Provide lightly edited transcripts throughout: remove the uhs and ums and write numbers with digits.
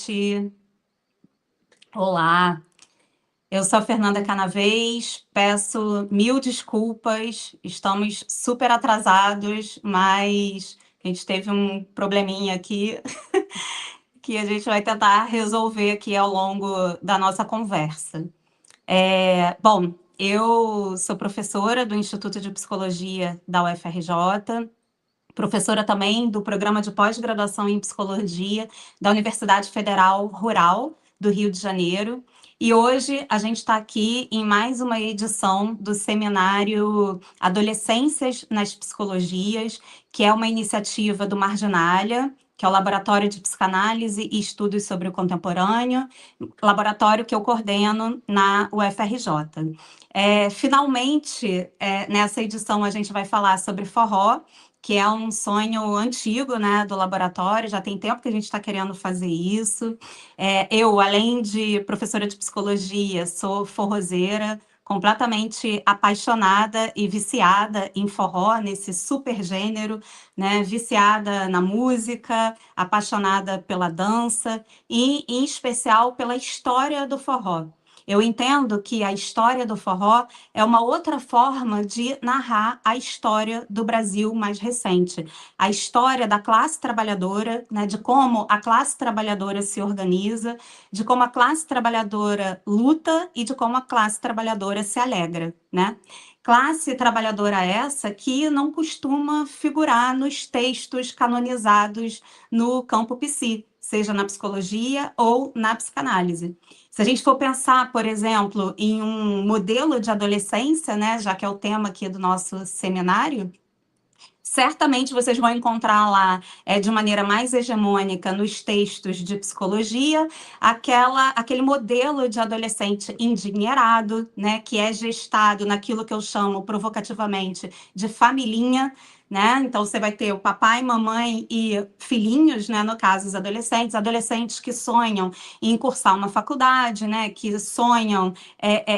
noite. Olá, eu sou a Fernanda Canavês, peço mil desculpas, estamos super atrasados, mas a gente teve um probleminha aqui que a gente vai tentar resolver aqui ao longo da nossa conversa. Bom, eu sou professora do Instituto de Psicologia da UFRJ, professora também do Programa de Pós-Graduação em Psicologia da Universidade Federal Rural do Rio de Janeiro. E hoje a gente está aqui em mais uma edição do seminário Adolescências nas Psicologias, que é uma iniciativa do Marginalia, que é o Laboratório de Psicanálise e Estudos sobre o Contemporâneo, laboratório que eu coordeno na UFRJ. Finalmente, nessa edição a gente vai falar sobre forró, que é um sonho antigo, né, do laboratório, já tem tempo que a gente está querendo fazer isso. Eu, além de professora de psicologia, sou forrozeira, completamente apaixonada e viciada em forró, nesse super gênero, né, viciada na música, apaixonada pela dança e, em especial, pela história do forró. Eu entendo que a história do forró é uma outra forma de narrar a história do Brasil mais recente, a história da classe trabalhadora, né, de como a classe trabalhadora se organiza, de como a classe trabalhadora luta e de como a classe trabalhadora se alegra, né? Classe trabalhadora essa que não costuma figurar nos textos canonizados no campo psi, seja na psicologia ou na psicanálise. Se a gente for pensar, por exemplo, em um modelo de adolescência, né, já que é o tema aqui do nosso seminário, certamente vocês vão encontrar lá, de maneira mais hegemônica, nos textos de psicologia, aquele modelo de adolescente endinheirado, né, que é gestado naquilo que eu chamo provocativamente de familhinha, né? Então você vai ter o papai, mamãe e filhinhos, né, no caso os adolescentes que sonham em cursar uma faculdade, né, que sonham,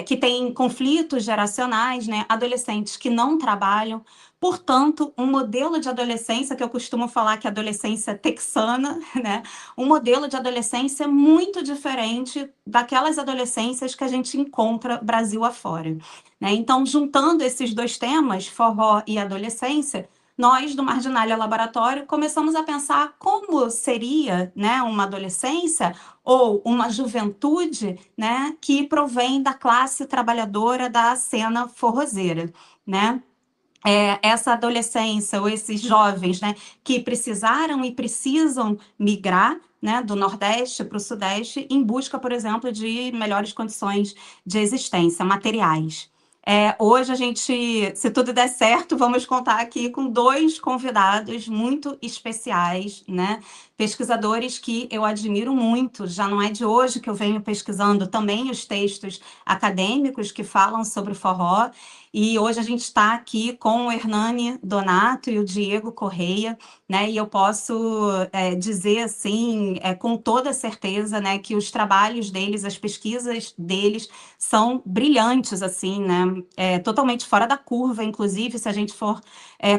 que têm conflitos geracionais, né, adolescentes que não trabalham. Portanto, um modelo de adolescência, que eu costumo falar que é adolescência texana, né? Um modelo de adolescência muito diferente daquelas adolescências que a gente encontra Brasil afora, né? Então, juntando esses dois temas, forró e adolescência, nós, do Marginalia Laboratório, começamos a pensar como seria, né, uma adolescência ou uma juventude, né, que provém da classe trabalhadora da cena forrozeira, né? Essa adolescência ou esses jovens, né, que precisaram e precisam migrar, né, do Nordeste para o Sudeste em busca, por exemplo, de melhores condições de existência, materiais. Hoje a gente, se tudo der certo, vamos contar aqui com dois convidados muito especiais, né? Pesquisadores que eu admiro muito. Já não é de hoje que eu venho pesquisando também os textos acadêmicos que falam sobre o forró. E hoje a gente está aqui com o Hernani Donato e o Diego Correia, né? E eu posso dizer assim, com toda certeza, né, que os trabalhos deles, as pesquisas deles são brilhantes, assim, né? Totalmente fora da curva, inclusive, se a gente for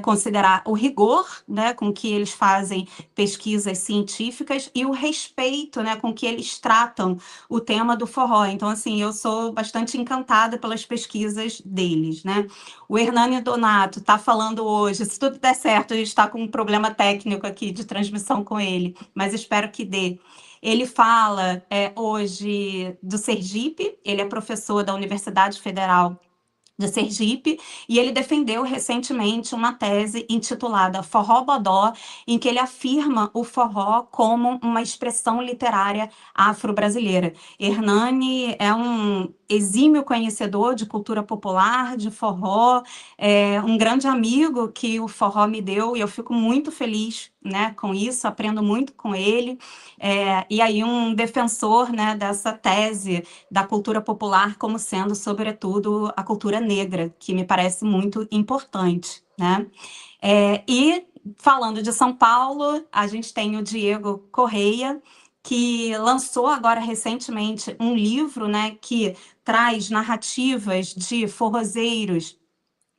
considerar o rigor, né, com que eles fazem pesquisas científicas e o respeito, né, com que eles tratam o tema do forró. Então, assim, eu sou bastante encantada pelas pesquisas deles, né? O Hernani Donato está falando hoje, se tudo der certo, a gente está com um problema técnico aqui de transmissão com ele, mas espero que dê. Ele fala hoje do Sergipe, ele é professor da Universidade Federal de Sergipe, e ele defendeu recentemente uma tese intitulada Forró Bodó, em que ele afirma o forró como uma expressão literária afro-brasileira. Hernani é um exímio conhecedor de cultura popular, de forró, um grande amigo que o forró me deu, e eu fico muito feliz, né, com isso, aprendo muito com ele, e aí um defensor, né, dessa tese da cultura popular como sendo, sobretudo, a cultura negra, que me parece muito importante, né? E falando de São Paulo, a gente tem o Diego Correia, que lançou agora recentemente um livro, né, que traz narrativas de forrozeiros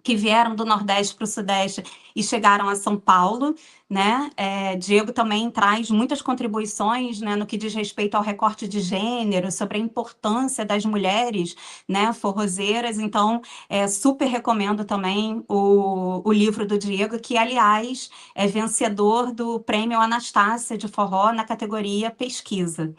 que vieram do Nordeste para o Sudeste e chegaram a São Paulo, né? Diego também traz muitas contribuições, né, no que diz respeito ao recorte de gênero, sobre a importância das mulheres, né, forrozeiras. Então, super recomendo também o livro do Diego, que, aliás, é vencedor do Prêmio Anastácia de Forró na categoria Pesquisa.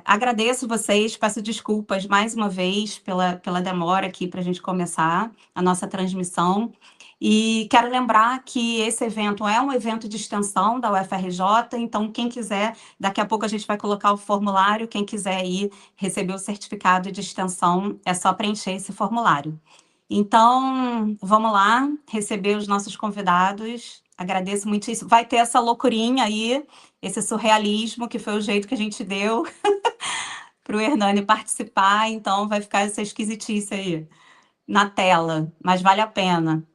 Agradeço vocês, peço desculpas mais uma vez pela demora aqui para a gente começar a nossa transmissão. E quero lembrar que esse evento é um evento de extensão da UFRJ, então quem quiser, daqui a pouco a gente vai colocar o formulário, quem quiser ir receber o certificado de extensão, é só preencher esse formulário. Então, vamos lá, receber os nossos convidados. Agradeço muito isso. Vai ter essa loucurinha aí, esse surrealismo, que foi o jeito que a gente deu para o Hernani participar, então vai ficar essa esquisitice aí na tela, mas vale a pena,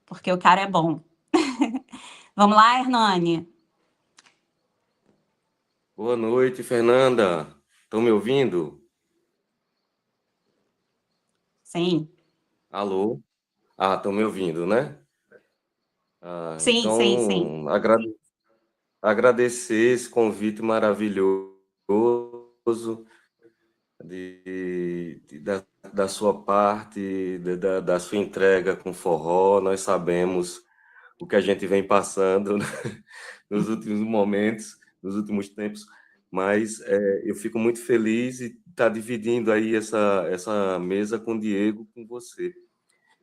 porque o cara é bom. Vamos lá, Hernani? Boa noite, Fernanda. Estão me ouvindo? Sim. Alô? Ah, estão me ouvindo, né? Sim, sim, sim. Então, agradecer esse convite maravilhoso da sua parte, da sua entrega com forró. Nós sabemos o que a gente vem passando nos últimos momentos, nos últimos tempos, mas eu fico muito feliz de estar dividindo aí essa mesa com o Diego, com você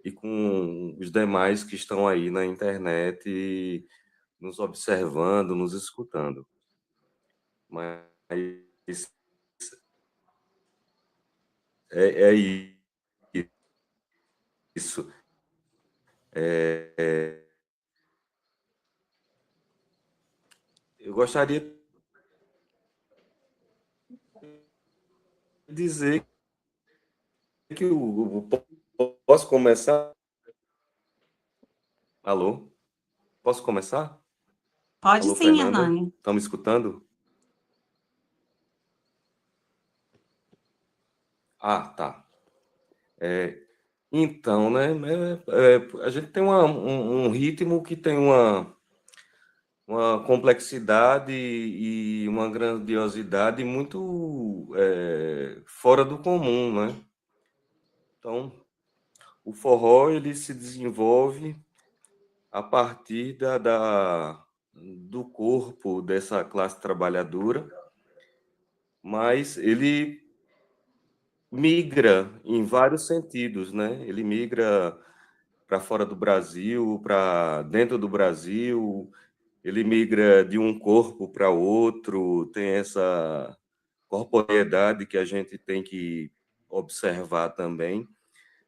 e com os demais que estão aí na internet nos observando, nos escutando. Mas é isso. Eu gostaria de dizer que posso começar? Alô? Posso começar? Pode Alô, sim, Fernanda? Hernani. Estão me escutando? Ah, tá. Então, né? A gente tem um ritmo que tem uma complexidade e uma grandiosidade muito fora do comum, né? Então, o forró ele se desenvolve a partir do corpo dessa classe trabalhadora, mas ele migra em vários sentidos, né? Ele migra para fora do Brasil, para dentro do Brasil, ele migra de um corpo para outro, tem essa corporeidade que a gente tem que observar também,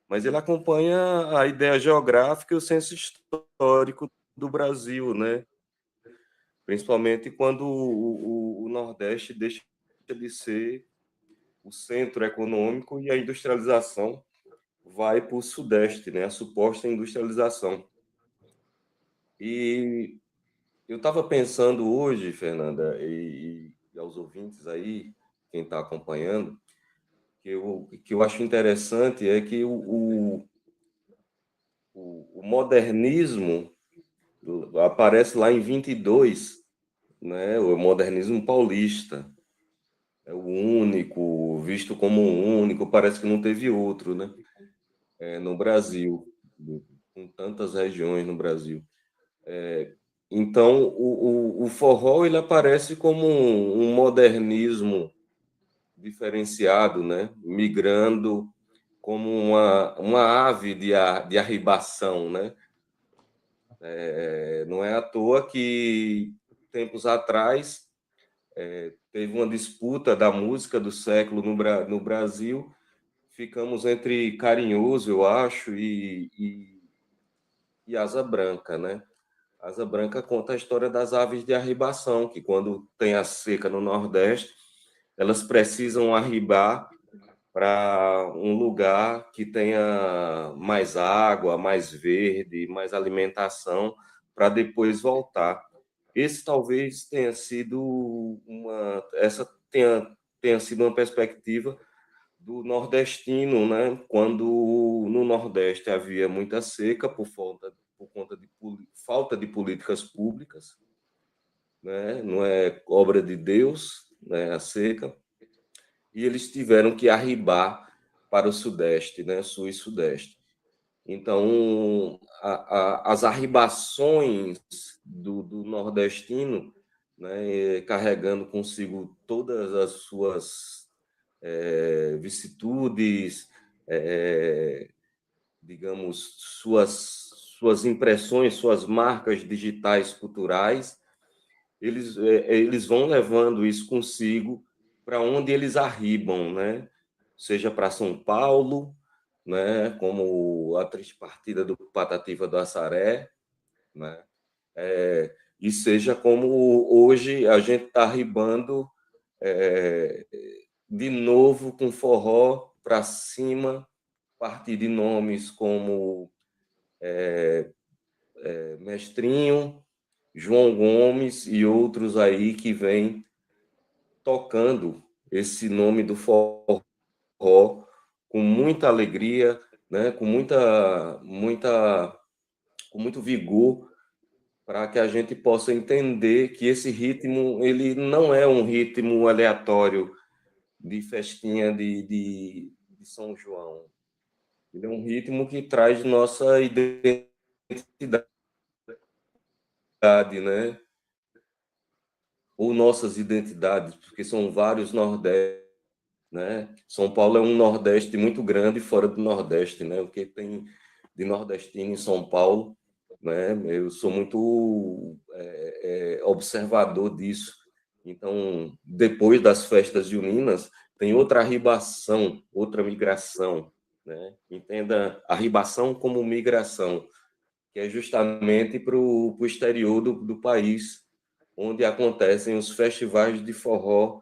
mas ele acompanha a ideia geográfica e o senso histórico do Brasil, né? Principalmente quando o Nordeste deixa de ser o centro econômico e a industrialização vai para o Sudeste, né? A suposta industrialização. E eu estava pensando hoje, Fernanda, e aos ouvintes aí, quem está acompanhando, que eu acho interessante é que o modernismo aparece lá em 22, né? O modernismo paulista é o único, visto como um único, parece que não teve outro, né? No Brasil, com tantas regiões no Brasil. Então, o forró ele aparece como um modernismo diferenciado, né? Migrando como uma ave de arribação, né? Não é à toa que, tempos atrás, teve uma disputa da música do século no Brasil, ficamos entre Carinhoso, eu acho, e Asa Branca, né? Asa Branca conta a história das aves de arribação, que quando tem a seca no Nordeste, elas precisam arribar para um lugar que tenha mais água, mais verde, mais alimentação, para depois voltar. Esse talvez tenha sido essa tenha sido uma perspectiva do nordestino, né? Quando no Nordeste havia muita seca por conta de falta de políticas públicas, né? Não é obra de Deus, né? A seca, e eles tiveram que arribar para o Sudeste, né? Sul e Sudeste. Então, as arribações do nordestino, né, carregando consigo todas as suas vicissitudes, digamos, suas impressões, suas marcas digitais culturais, eles vão levando isso consigo para onde eles arribam, né? Seja para São Paulo, né? Como a triste partida do Patativa do Assaré, né? E seja como hoje a gente está arribando de novo com forró para cima, a partir de nomes como Mestrinho, João Gomes e outros aí que vêm tocando esse nome do forró com muita alegria, né? Com muito vigor, para que a gente possa entender que esse ritmo ele não é um ritmo aleatório de festinha de São João. Ele é um ritmo que traz nossa identidade, né? Ou nossas identidades, porque são vários Nordestes, né? São Paulo é um Nordeste muito grande fora do Nordeste, né? O que tem de nordestino em São Paulo, né? Eu sou muito observador disso. Então, depois das festas juninas, tem outra arribação, outra migração, né? Entenda a arribação como migração, que é justamente para o exterior do país, onde acontecem os festivais de forró,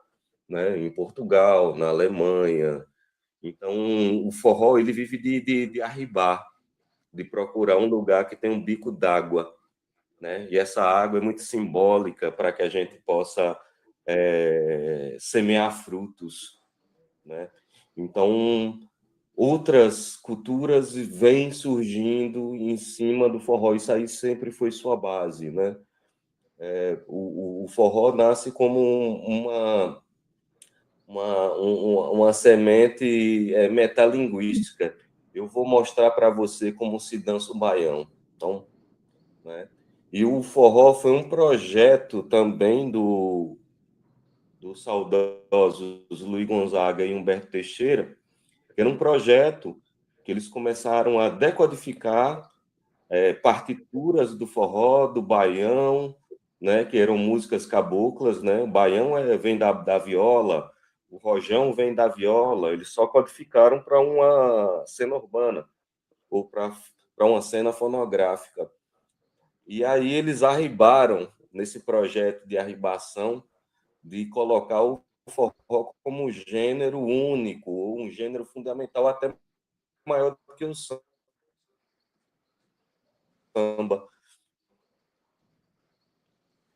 né? Em Portugal, na Alemanha. Então, o forró ele vive de arribar, de procurar um lugar que tem um bico d'água, né? E essa água é muito simbólica para que a gente possa semear frutos, né? Então, outras culturas vêm surgindo em cima do forró. Isso aí sempre foi sua base, né? O forró nasce como uma semente metalinguística. Eu vou mostrar para você como se dança o baião. Então, né? E o forró foi um projeto também do saudosos Luiz Gonzaga e Humberto Teixeira, que era um projeto que eles começaram a decodificar partituras do forró, do baião, né, que eram músicas caboclas, né? O baião vem da viola, o rojão vem da viola, eles só codificaram para uma cena urbana ou para uma cena fonográfica. E aí eles arribaram nesse projeto de arribação de colocar o forró como um gênero único, ou um gênero fundamental, até maior do que o samba.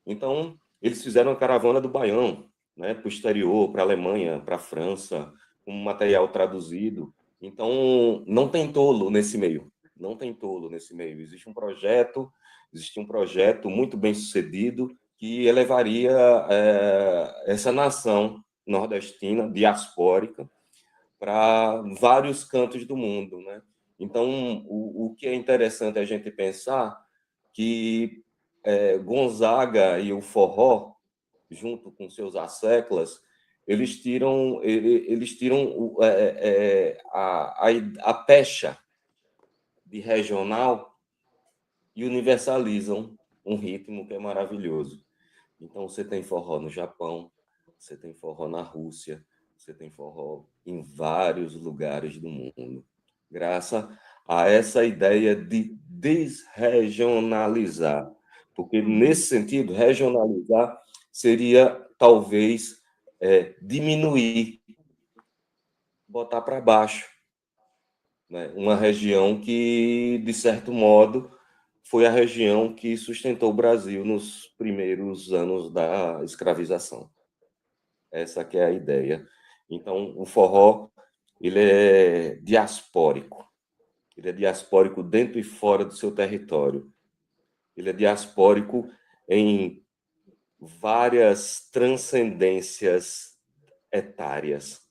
Então, eles fizeram a caravana do Baião, né, para o exterior, para a Alemanha, para a França, com material traduzido. Então, não tem tolo nesse meio. Não tem tolo nesse meio. Existe um projeto muito bem sucedido que elevaria essa nação nordestina, diaspórica, para vários cantos do mundo, né? Então, o que é interessante a gente pensar que Gonzaga e o forró, junto com seus asseclas, eles tiram a pecha de regional e universalizam um ritmo que é maravilhoso. Então, você tem forró no Japão, você tem forró na Rússia, você tem forró em vários lugares do mundo, graças a essa ideia de desregionalizar. Porque, nesse sentido, regionalizar seria, talvez, diminuir, botar para baixo, né? Uma região que, de certo modo, foi a região que sustentou o Brasil nos primeiros anos da escravização. Essa que é a ideia. Então, o forró ele é diaspórico. Ele é diaspórico dentro e fora do seu território. Ele é diaspórico em várias transcendências etárias.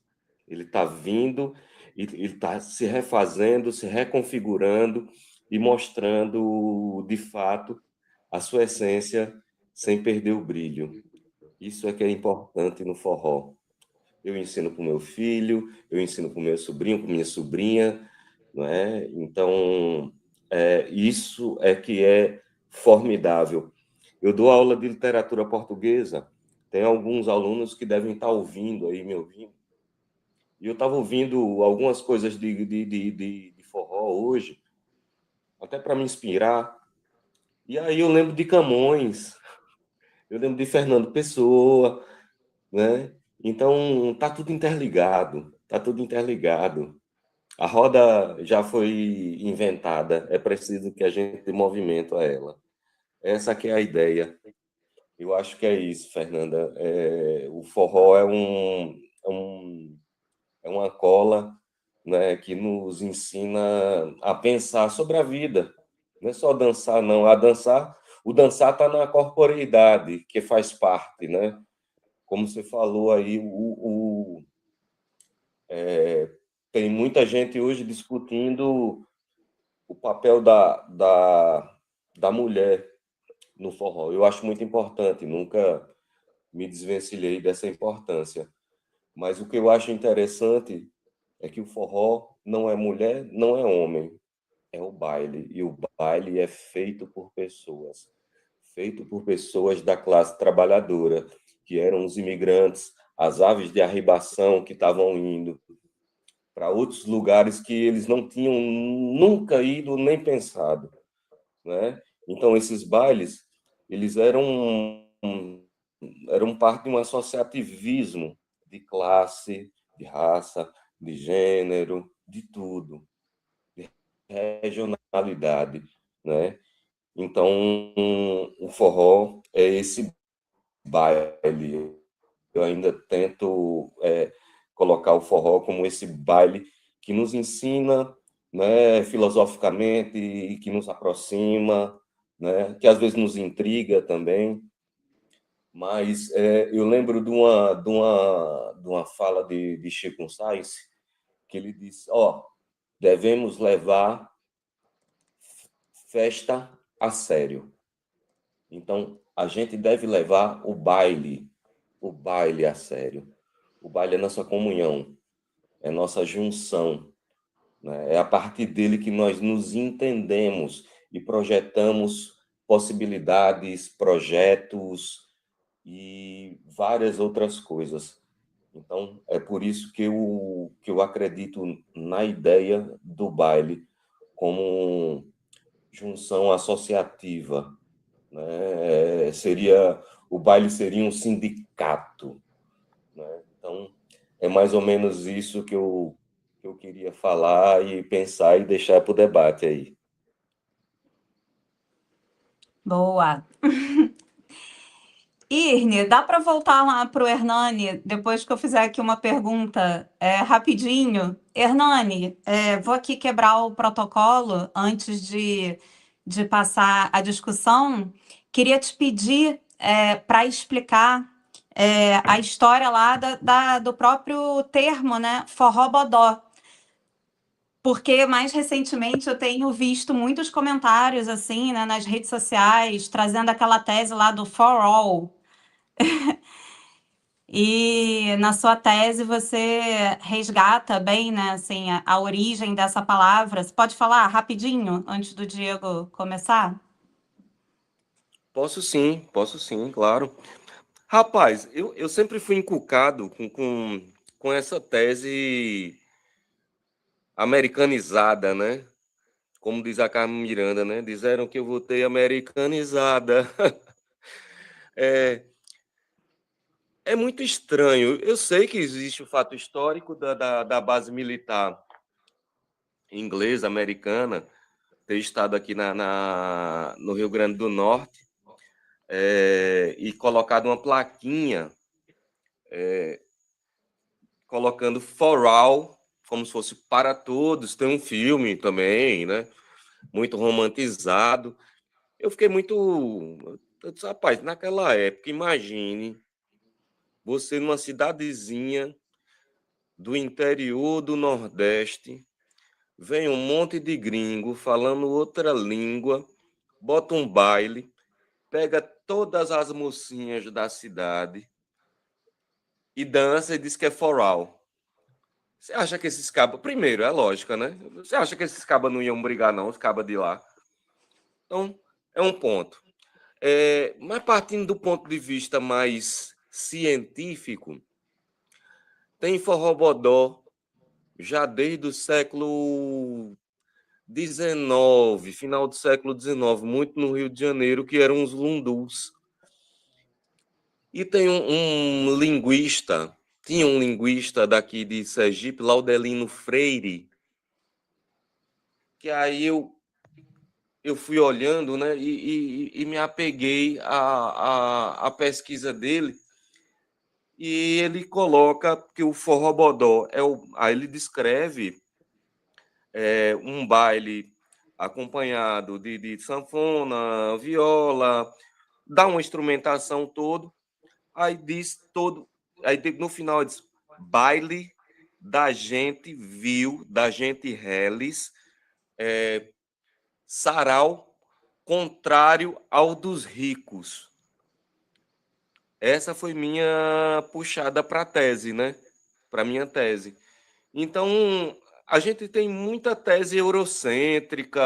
Ele está vindo, ele está se refazendo, se reconfigurando e mostrando, de fato, a sua essência sem perder o brilho. Isso é que é importante no forró. Eu ensino para o meu filho, eu ensino para o meu sobrinho, para minha sobrinha, não é? Então, isso é que é formidável. Eu dou aula de literatura portuguesa, tem alguns alunos que devem estar ouvindo aí, me ouvindo, e eu estava ouvindo algumas coisas de forró hoje, até para me inspirar, e aí eu lembro de Camões, eu lembro de Fernando Pessoa, né? Então, tá tudo interligado, tá tudo interligado. A roda já foi inventada, é preciso que a gente dê movimento a ela. Essa que é a ideia. Eu acho que é isso, Fernanda. O forró é uma cola, né, que nos ensina a pensar sobre a vida. Não é só dançar, não. O dançar está na corporeidade, que faz parte, né? Como você falou aí, tem muita gente hoje discutindo o papel da mulher no forró. Eu acho muito importante, nunca me desvencilhei dessa importância. Mas o que eu acho interessante é que o forró não é mulher, não é homem, é o baile. E o baile é feito por pessoas da classe trabalhadora, que eram os imigrantes, as aves de arribação que estavam indo para outros lugares que eles não tinham nunca ido nem pensado, né? Então esses bailes, eles eram parte de um associativismo de classe, de raça, de gênero, de tudo, de regionalidade, né? Então o forró é esse baile. Eu ainda tento colocar o forró como esse baile que nos ensina, né, filosoficamente e que nos aproxima, né, que às vezes nos intriga também. Mas eu lembro de uma fala de Chico Sainz, que ele disse: devemos levar festa a sério. Então, a gente deve levar o baile a sério. O baile é nossa comunhão, é nossa junção, né? É a partir dele que nós nos entendemos e projetamos possibilidades, projetos e várias outras coisas. Então, é por isso que eu acredito na ideia do baile como junção associativa, né? O baile seria um sindicato, né? Então, é mais ou menos isso que eu queria falar e pensar e deixar para o debate aí. Boa. Irne, dá para voltar lá para o Hernani, depois que eu fizer aqui uma pergunta rapidinho? Hernani, vou aqui quebrar o protocolo antes de passar a discussão. Queria te pedir para explicar a história lá do próprio termo, né? Forró-bodó. Porque mais recentemente eu tenho visto muitos comentários assim, né, nas redes sociais, trazendo aquela tese lá do for all. E na sua tese você resgata bem, né, assim, a origem dessa palavra. Você pode falar rapidinho antes do Diego começar? Posso sim, claro. Rapaz, eu sempre fui encucado com essa tese americanizada, né? Como diz a Carmen Miranda, né? Disseram que eu votei americanizada. É, é muito estranho. Eu sei que existe o fato histórico da base militar inglesa, americana, ter estado aqui no Rio Grande do Norte e colocado uma plaquinha colocando for all como se fosse para todos. Tem um filme também, né? Muito romantizado. Eu fiquei muito. Eu disse, rapaz, naquela época, imagine você numa cidadezinha do interior do Nordeste, vem um monte de gringo falando outra língua, bota um baile, pega todas as mocinhas da cidade e dança e diz que é for all. Você acha que esses cabas. Primeiro, é lógica, né? Você acha que esses cabas não iam brigar, não, os cabas de lá? Então, é um ponto. Mas partindo do ponto de vista mais científico, tem forrobodó já desde o século XIX, final do século XIX, muito no Rio de Janeiro, que eram os lundus. E tem um linguista, tinha um linguista daqui de Sergipe, Laudelino Freire, que aí eu fui olhando, né, e me apeguei à pesquisa dele, e ele coloca que o forrobodó aí ele descreve um baile acompanhado de sanfona, viola, dá uma instrumentação todo, aí diz todo, aí no final diz baile da gente vil, da gente reles, sarau contrário ao dos ricos. Essa foi minha puxada para a tese, né? Para minha tese. Então, a gente tem muita tese eurocêntrica,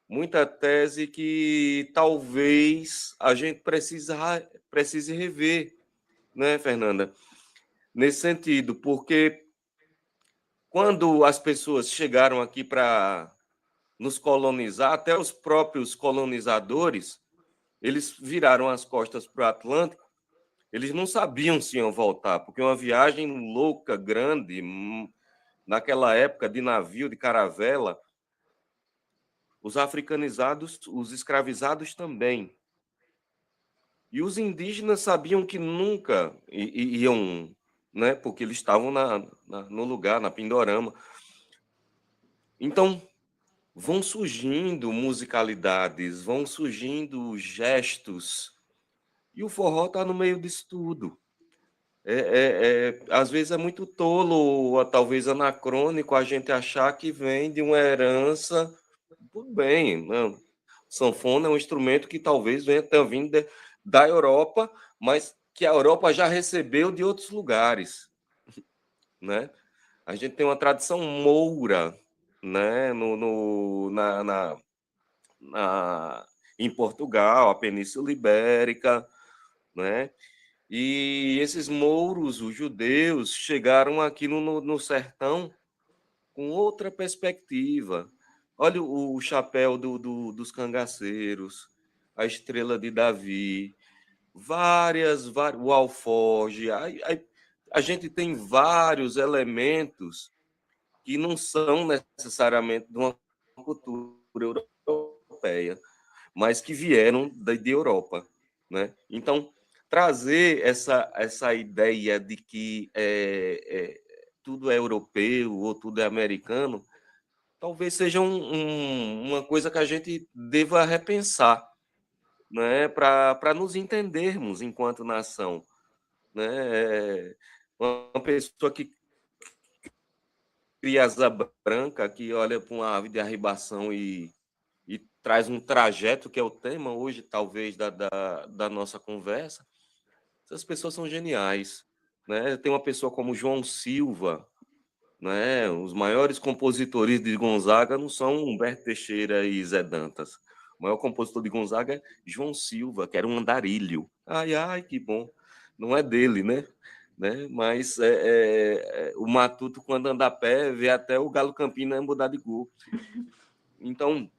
muita tese que talvez a gente precise rever, né, Fernanda? Nesse sentido, porque quando as pessoas chegaram aqui para nos colonizar, até os próprios colonizadores, eles viraram as costas para o Atlântico, eles não sabiam se iam voltar, porque uma viagem louca, grande, naquela época de navio, de caravela, os africanizados, os escravizados também. E os indígenas sabiam que nunca iam, né, porque eles estavam no lugar, na Pindorama. Então, vão surgindo musicalidades, vão surgindo gestos, e o forró está no meio disso tudo. Às vezes é muito tolo, ou talvez anacrônico, a gente achar que vem de uma herança. Tudo bem, não. Sanfona é um instrumento que talvez tenha vindo da Europa, mas que a Europa já recebeu de outros lugares, né? A gente tem uma tradição moura, né? Em Portugal, a Península Ibérica, né? E esses mouros, os judeus, chegaram aqui no sertão com outra perspectiva. Olha o chapéu dos cangaceiros, a estrela de Davi, o alforje. A gente tem vários elementos que não são necessariamente de uma cultura europeia, mas que vieram de Europa, né? Então, trazer essa ideia de que tudo é europeu ou tudo é americano, talvez seja uma coisa que a gente deva repensar, né? Para nos entendermos enquanto nação, né? Uma pessoa que cria asa branca, que olha para uma ave de arribação e traz um trajeto, que é o tema hoje, talvez, da nossa conversa, essas pessoas são geniais, né? Tem uma pessoa como João Silva, né? Os maiores compositores de Gonzaga não são Humberto Teixeira e Zé Dantas. O maior compositor de Gonzaga é João Silva, que era um andarilho. Ai, ai, que bom. Não é dele, né? Mas o Matuto, quando anda a pé, vê até o Galo Campina mudar de gol. Então,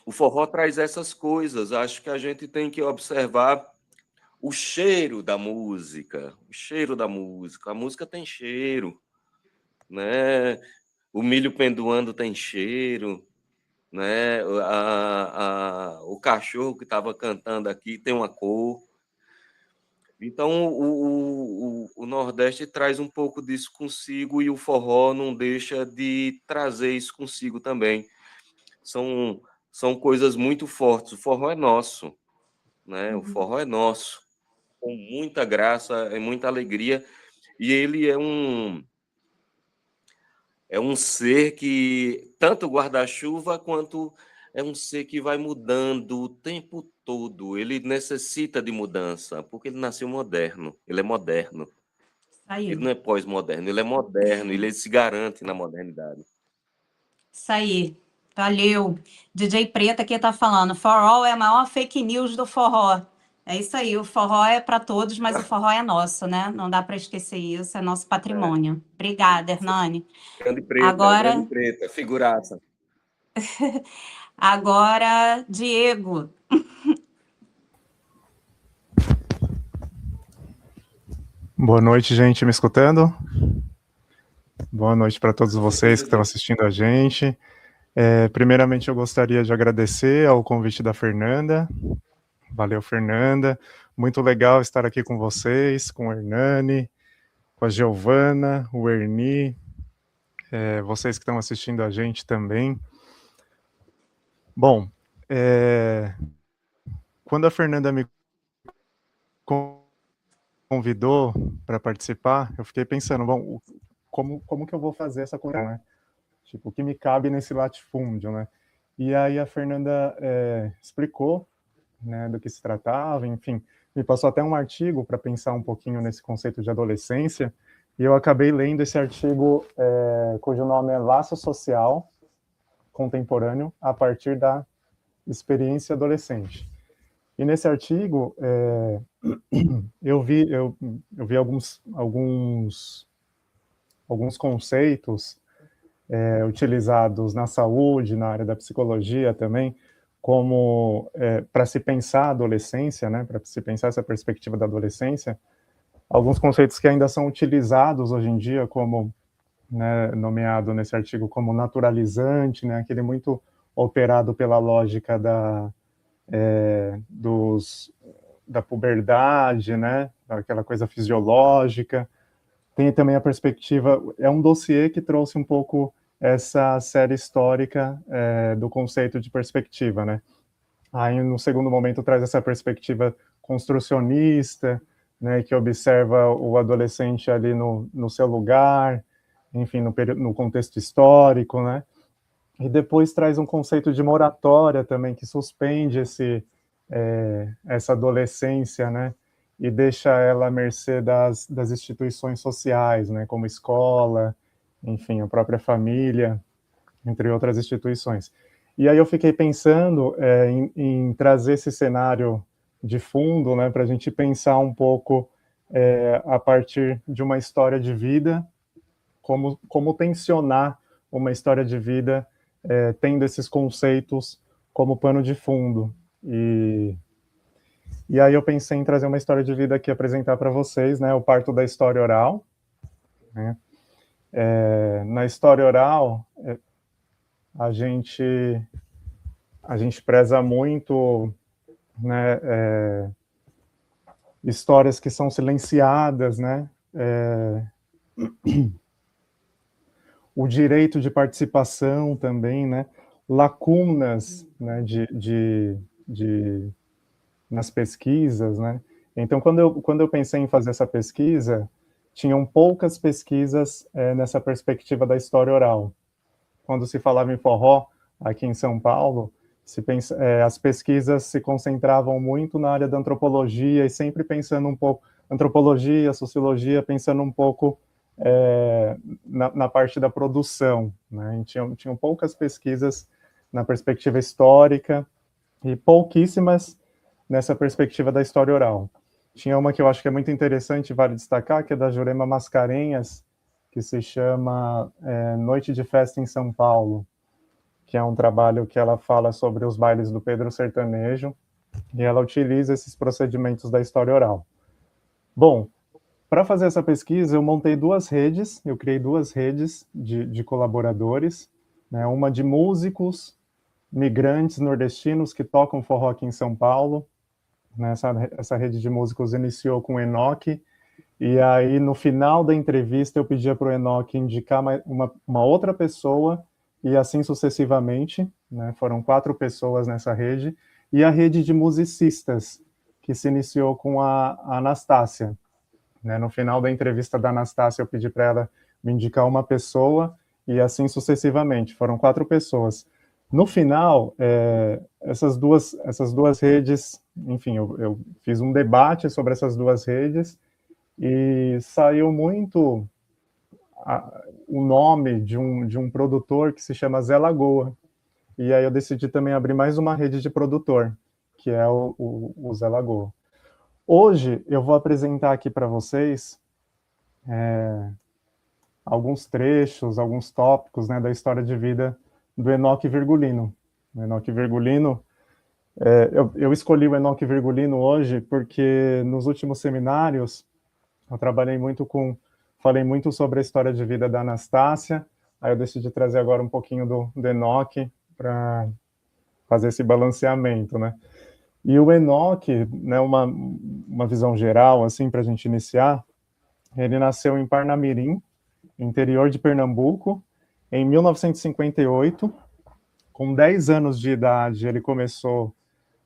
o forró traz essas coisas. Acho que a gente tem que observar o cheiro da música. O cheiro da música. A música tem cheiro, né? O milho pendoando tem cheiro, né? O cachorro que estava cantando aqui tem uma cor. Então, o Nordeste traz um pouco disso consigo e o forró não deixa de trazer isso consigo também. São coisas muito fortes. O forró é nosso, né? O Uhum. forró é nosso, com muita graça e muita alegria. E ele é um ser que, tanto guarda-chuva, quanto é um ser que vai mudando o tempo todo. Ele necessita de mudança, porque ele nasceu moderno, ele é moderno. Isso Ele aí. não é pós-moderno, ele é moderno, ele se garante na modernidade. Isso aí. Valeu. DJ Preta aqui tá falando. Forró é a maior fake news do forró. É isso aí. O forró é para todos, mas o forró é nosso, né? Não dá para esquecer isso. É nosso É, patrimônio. Obrigada, Hernani. grande Agora, preta, figuraça. agora, Diego. Boa noite, gente, me escutando? Boa noite para todos Com vocês certeza, que estão Diego. assistindo a gente. Primeiramente, eu gostaria de agradecer ao convite da Fernanda. Valeu, Fernanda. Muito legal estar aqui com vocês, com o Hernani, com a Giovana, o Erni, vocês que estão assistindo a gente também. Bom, quando a Fernanda me convidou para participar, eu fiquei pensando, bom, como que eu vou fazer essa coisa, né? Tipo, o que me cabe nesse latifúndio, né? E aí a Fernanda explicou, né, do que se tratava, enfim, me passou até um artigo para pensar um pouquinho nesse conceito de adolescência, e eu acabei lendo esse artigo, cujo nome é Laço Social Contemporâneo a partir da experiência adolescente. E nesse artigo eu vi alguns conceitos utilizados na saúde, na área da psicologia também, como para se pensar a adolescência, né, para se pensar essa perspectiva da adolescência, alguns conceitos que ainda são utilizados hoje em dia como, né, nomeado nesse artigo como naturalizante, né, aquele muito operado pela lógica da puberdade, né, aquela coisa fisiológica. Tem também a perspectiva, é um dossiê que trouxe um pouco essa série histórica do conceito de perspectiva, né? Aí, no segundo momento, traz essa perspectiva construcionista, né, que observa o adolescente ali no seu lugar, enfim, no contexto histórico, né? E depois traz um conceito de moratória também, que suspende essa adolescência, né? E deixa ela à mercê das instituições sociais, né? Como escola, enfim, a própria família, entre outras instituições. E aí eu fiquei pensando em trazer esse cenário de fundo, né? Para a gente pensar um pouco a partir de uma história de vida, como tensionar uma história de vida tendo esses conceitos como pano de fundo. E aí eu pensei em trazer uma história de vida aqui apresentar para vocês, né? O parto da história oral. Né? Na história oral, a gente preza muito, né? Histórias que são silenciadas, né? O direito de participação também, né? Lacunas, né? Nas pesquisas, né? Então, quando eu pensei em fazer essa pesquisa, tinham poucas pesquisas nessa perspectiva da história oral. Quando se falava em forró, aqui em São Paulo, as pesquisas se concentravam muito na área da antropologia e sempre pensando um pouco, antropologia, sociologia, pensando um pouco na parte da produção. Né? Tinham poucas pesquisas na perspectiva histórica e pouquíssimas nessa perspectiva da história oral. Tinha uma que eu acho que é muito interessante, vale destacar, que é da Jurema Mascarenhas, que se chama Noite de Festa em São Paulo, que é um trabalho que ela fala sobre os bailes do Pedro Sertanejo, e ela utiliza esses procedimentos da história oral. Bom, para fazer essa pesquisa, eu montei eu criei duas redes de colaboradores, né, uma de músicos migrantes nordestinos que tocam forró aqui em São Paulo, né? Essa rede de músicos iniciou com o Enoque, e aí no final da entrevista eu pedia para o Enoque indicar uma outra pessoa, e assim sucessivamente, né? Foram 4 pessoas nessa rede, e a rede de musicistas, que se iniciou com a Anastácia, né? No final da entrevista da Anastácia eu pedi para ela me indicar uma pessoa, e assim sucessivamente, foram 4 pessoas. No final, essas duas redes, enfim, eu fiz um debate sobre essas 2 redes, e saiu muito o nome de um produtor que se chama Zé Lagoa, e aí eu decidi também abrir mais uma rede de produtor, que é o Zé Lagoa. Hoje eu vou apresentar aqui para vocês alguns trechos, alguns tópicos, né, da história de vida do Enoque Virgulino. O Enoque Virgulino, eu escolhi o Enoque Virgulino hoje porque nos últimos seminários eu falei muito sobre a história de vida da Anastácia, aí eu decidi trazer agora um pouquinho do Enoque para fazer esse balanceamento, né? E o Enoque, né, uma visão geral, assim, para a gente iniciar, ele nasceu em Parnamirim, interior de Pernambuco, em 1958. Com 10 anos de idade, ele começou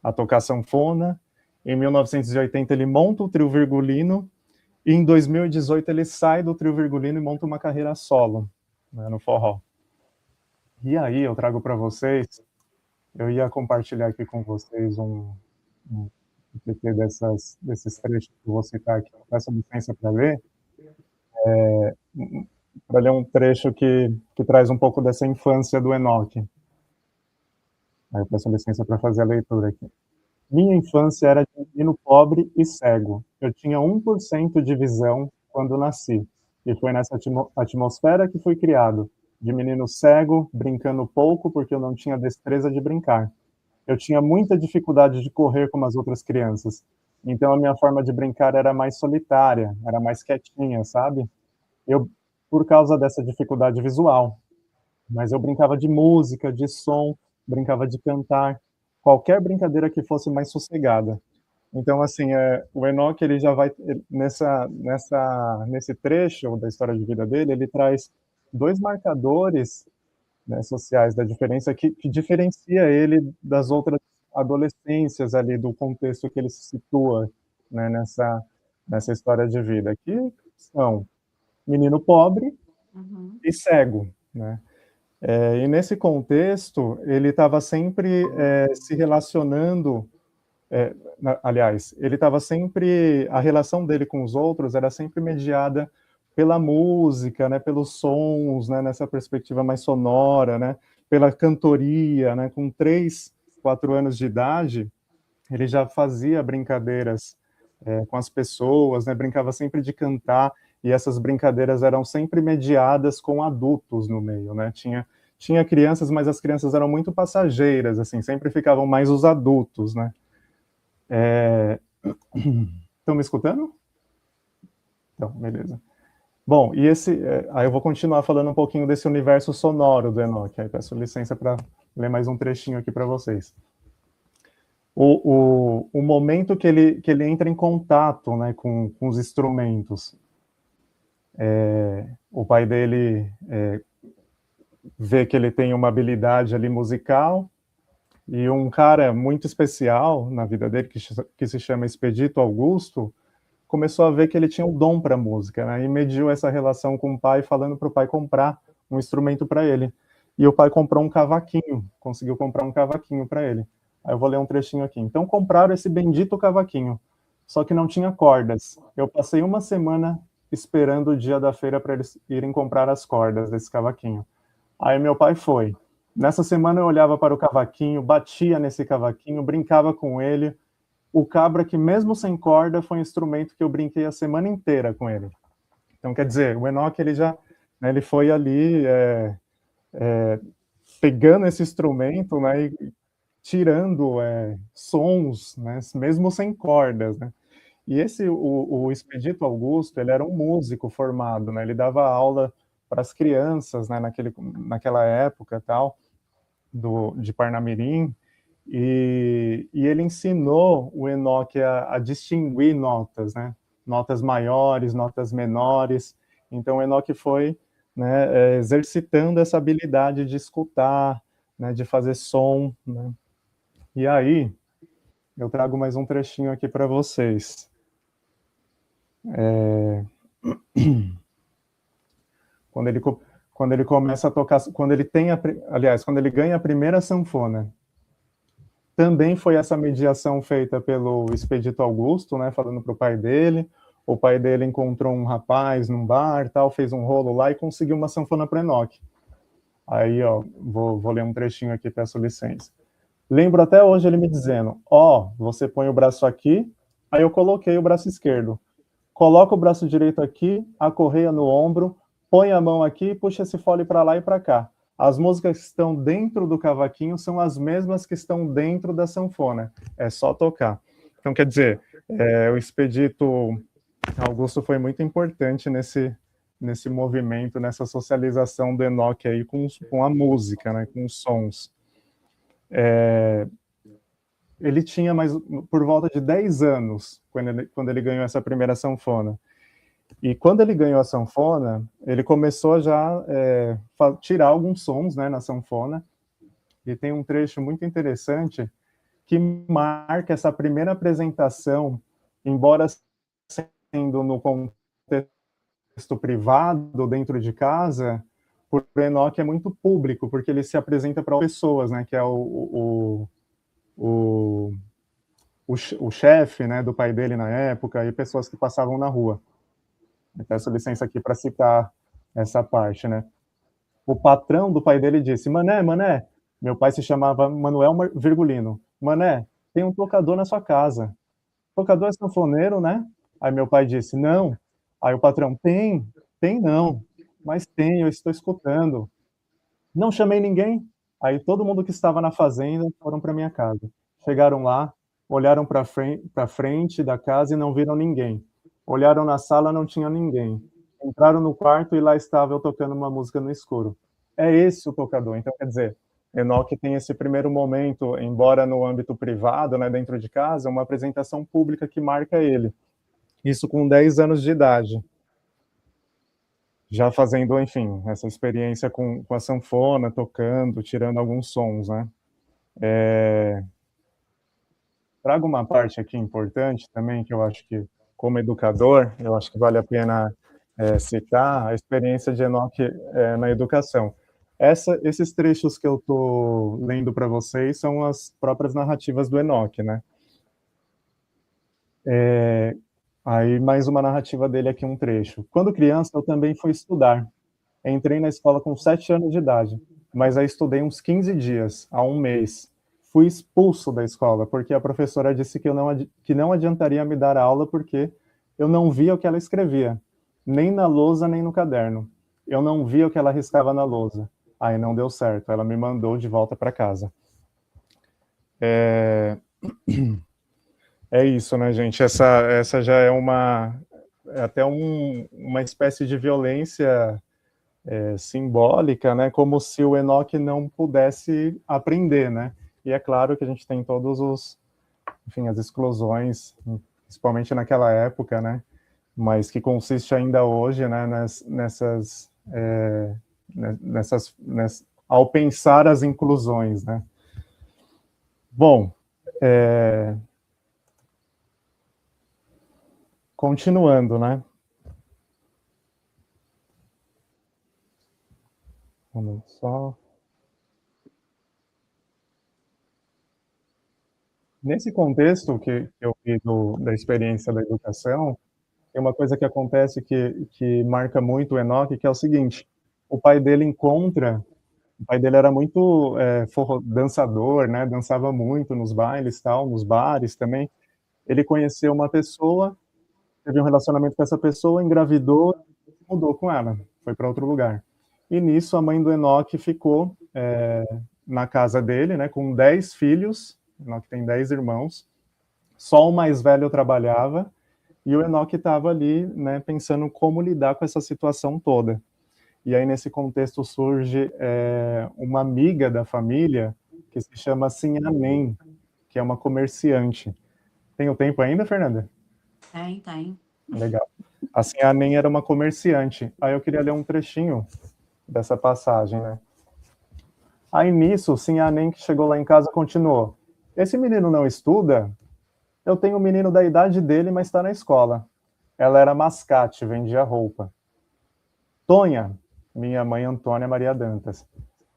a tocar sanfona. Em 1980, ele monta o Trio Virgulino. E em 2018, ele sai do Trio Virgulino e monta uma carreira solo, né, no forró. E aí, eu trago para vocês, eu ia compartilhar aqui com vocês um PT desses trechos que eu vou citar aqui. Peço licença para ler. Para ler um trecho que traz um pouco dessa infância do Enoque. Aí eu peço licença para fazer a leitura aqui. Minha infância era de menino pobre e cego. Eu tinha 1% de visão quando nasci. E foi nessa atmosfera que fui criado. De menino cego, brincando pouco porque eu não tinha destreza de brincar. Eu tinha muita dificuldade de correr como as outras crianças. Então a minha forma de brincar era mais solitária, era mais quietinha, sabe? Por causa dessa dificuldade visual. Mas eu brincava de música, de som, brincava de cantar, qualquer brincadeira que fosse mais sossegada. Então, assim, o Enoque, ele já vai, nesse trecho da história de vida dele, ele traz 2 marcadores, né, sociais da diferença, que diferencia ele das outras adolescências ali, do contexto que ele se situa, né, nessa história de vida, que são menino pobre e cego, né? E nesse contexto, ele estava sempre se relacionando, aliás, ele estava sempre, a relação dele com os outros era sempre mediada pela música, né, pelos sons, né, nessa perspectiva mais sonora, né, pela cantoria, né, com 3, 4 anos de idade, ele já fazia brincadeiras com as pessoas, né, brincava sempre de cantar, e essas brincadeiras eram sempre mediadas com adultos no meio, né, tinha crianças, mas as crianças eram muito passageiras, assim, sempre ficavam mais os adultos, né. Estão me escutando? Então, beleza. Bom, e aí eu vou continuar falando um pouquinho desse universo sonoro do Enoque, aí peço licença para ler mais um trechinho aqui para vocês. O momento que ele entra em contato, né, com os instrumentos, o pai dele vê que ele tem uma habilidade ali musical, e um cara muito especial na vida dele, que se chama Expedito Augusto, começou a ver que ele tinha um dom para música, né, e mediu essa relação com o pai, falando para o pai comprar um instrumento para ele. E o pai comprou um cavaquinho, conseguiu comprar um cavaquinho para ele. Aí eu vou ler um trechinho aqui. Então compraram esse bendito cavaquinho, só que não tinha cordas. Eu passei uma semana esperando o dia da feira para eles irem comprar as cordas desse cavaquinho. Aí meu pai foi. Nessa semana eu olhava para o cavaquinho, batia nesse cavaquinho, brincava com ele. O cabra, que mesmo sem corda, foi um instrumento que eu brinquei a semana inteira com ele. Então, quer dizer, o Enoque, ele já, né, ele foi ali pegando esse instrumento, né, e tirando sons, né, mesmo sem cordas, né. E o Expedito Augusto, ele era um músico formado, né, ele dava aula para as crianças, né, naquela época, tal, de Parnamirim, E ele ensinou o Enoque a distinguir notas, né? Notas maiores, notas menores. Então, o Enoque foi, né, exercitando essa habilidade de escutar, né, de fazer som, né? E aí, eu trago mais um trechinho aqui para vocês. Quando ele começa a tocar, quando ele ganha a primeira sanfona, também foi essa mediação feita pelo Expedito Augusto, né, falando para o pai dele. O pai dele encontrou um rapaz num bar, tal, fez um rolo lá e conseguiu uma sanfona para Enoque. Aí, ó, vou ler um trechinho aqui, peço licença. Lembro até hoje ele me dizendo, você põe o braço aqui, aí eu coloquei o braço esquerdo. Coloca o braço direito aqui, a correia no ombro, põe a mão aqui e puxa esse fole para lá e para cá. As músicas que estão dentro do cavaquinho são as mesmas que estão dentro da sanfona. É só tocar. Então, quer dizer, o Expedito Augusto foi muito importante nesse movimento, nessa socialização do Enoque aí com a música, né, com os sons. Ele tinha por volta de 10 anos quando ele ganhou essa primeira sanfona. E quando ele ganhou a sanfona, ele começou já tirar alguns sons, né, na sanfona. E tem um trecho muito interessante que marca essa primeira apresentação, embora sendo no contexto privado, dentro de casa, por Enoque é muito público, porque ele se apresenta para pessoas, né, que é o chefe, né, do pai dele na época, e pessoas que passavam na rua. Eu peço licença aqui para citar essa parte, né? O patrão do pai dele disse, Mané, meu pai se chamava Manuel Virgulino, Mané, tem um tocador na sua casa. Tocador é sanfoneiro, né? Aí meu pai disse, não. Aí o patrão, tem não, mas tem, eu estou escutando. Não chamei ninguém. Aí todo mundo que estava na fazenda foram para minha casa. Chegaram lá, olharam para frente da casa e não viram ninguém. Olharam na sala, não tinha ninguém. Entraram no quarto e lá estava eu tocando uma música no escuro. É esse o tocador. Então, quer dizer, Enoque tem esse primeiro momento, embora no âmbito privado, né, dentro de casa, uma apresentação pública que marca ele. Isso com 10 anos de idade. Já fazendo, enfim, essa experiência com a sanfona, tocando, tirando alguns sons, né? Trago uma parte aqui importante também, que eu acho que, como educador, eu acho que vale a pena citar a experiência de Enoque na educação. Esses trechos que eu estou lendo para vocês são as próprias narrativas do Enoque, né? Aí mais uma narrativa dele aqui, um trecho. Quando criança, eu também fui estudar. Entrei na escola com 7 anos de idade, mas aí estudei uns 15 dias, a um mês. Fui expulso da escola, porque a professora disse que não adiantaria me dar aula porque eu não via o que ela escrevia, nem na lousa, nem no caderno. Eu não via o que ela riscava na lousa. Aí não deu certo, ela me mandou de volta para casa. É isso, né, gente? Essa já é até uma espécie de violência simbólica, né? Como se o Enoque não pudesse aprender, né? E é claro que a gente tem as exclusões, principalmente naquela época, né? Mas que consiste ainda hoje, né? Ao pensar as inclusões, né? Bom, continuando, né? Vamos só. Nesse contexto que eu vi da experiência da educação, tem uma coisa que acontece que marca muito o Enoque, que é o seguinte: o pai dele era muito dançador, né? Dançava muito nos bailes, tal, nos bares também. Ele conheceu uma pessoa, teve um relacionamento com essa pessoa, engravidou, mudou com ela, foi para outro lugar. E nisso a mãe do Enoque ficou na casa dele, né? Com 10 filhos. O Enoque tem 10 irmãos. Só o mais velho trabalhava. E o Enoque estava ali, né, pensando como lidar com essa situação toda. E aí, nesse contexto, surge uma amiga da família, que se chama Sinhanem, que é uma comerciante. Tem o tempo ainda, Fernanda? Tem. Legal. A Sinhanem era uma comerciante. Aí eu queria ler um trechinho dessa passagem, né? Aí nisso, o Sinhanem, que chegou lá em casa, continuou. Esse menino não estuda? Eu tenho um menino da idade dele, mas está na escola. Ela era mascate, vendia roupa. Tonha, minha mãe Antônia Maria Dantas,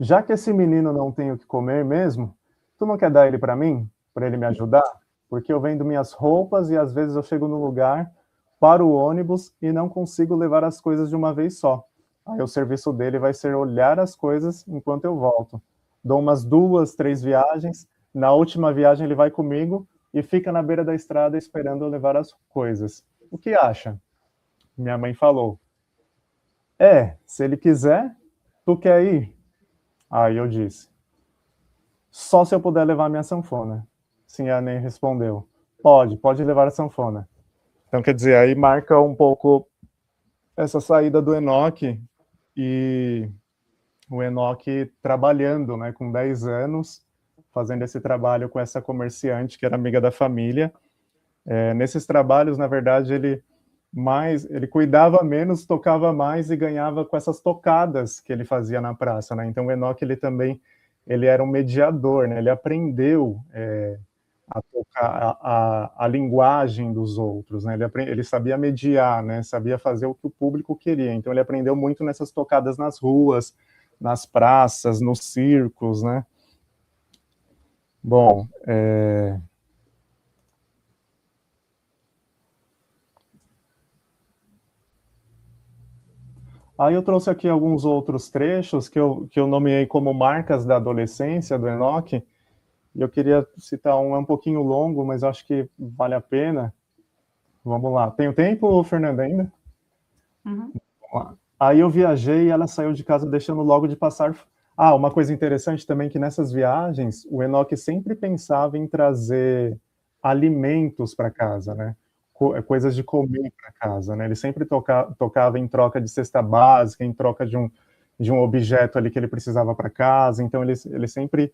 já que esse menino não tem o que comer mesmo, tu não quer dar ele para mim? Para ele me ajudar? Porque eu vendo minhas roupas e às vezes eu chego no lugar, paro o ônibus e não consigo levar as coisas de uma vez só. Aí o serviço dele vai ser olhar as coisas enquanto eu volto. Dou umas 2, 3 viagens, na última viagem ele vai comigo e fica na beira da estrada esperando eu levar as coisas. O que acha? Minha mãe falou. Se ele quiser, tu quer ir? Aí eu disse, só se eu puder levar minha sanfona. Sinhanem respondeu, pode levar a sanfona. Então, quer dizer, aí marca um pouco essa saída do Enoque e o Enoque trabalhando, né, com 10 anos, fazendo esse trabalho com essa comerciante que era amiga da família. Nesses trabalhos, na verdade, ele cuidava menos, tocava mais e ganhava com essas tocadas que ele fazia na praça, né? Então o Enoque, ele era um mediador, né? Ele aprendeu a tocar a linguagem dos outros, né? Ele sabia mediar, né? Sabia fazer o que o público queria. Então ele aprendeu muito nessas tocadas nas ruas, nas praças, nos circos, né? Bom, aí eu trouxe aqui alguns outros trechos que eu nomeei como marcas da adolescência do Enoque, e eu queria citar um pouquinho longo, mas acho que vale a pena. Vamos lá. Tem o tempo, Fernanda, ainda? Uhum. Vamos lá. Aí eu viajei e ela saiu de casa deixando logo de passar... uma coisa interessante também, que nessas viagens, o Enoque sempre pensava em trazer alimentos para casa, né? Coisas de comer para casa, né? Ele sempre tocava em troca de cesta básica, em troca de um objeto ali que ele precisava para casa. Então ele sempre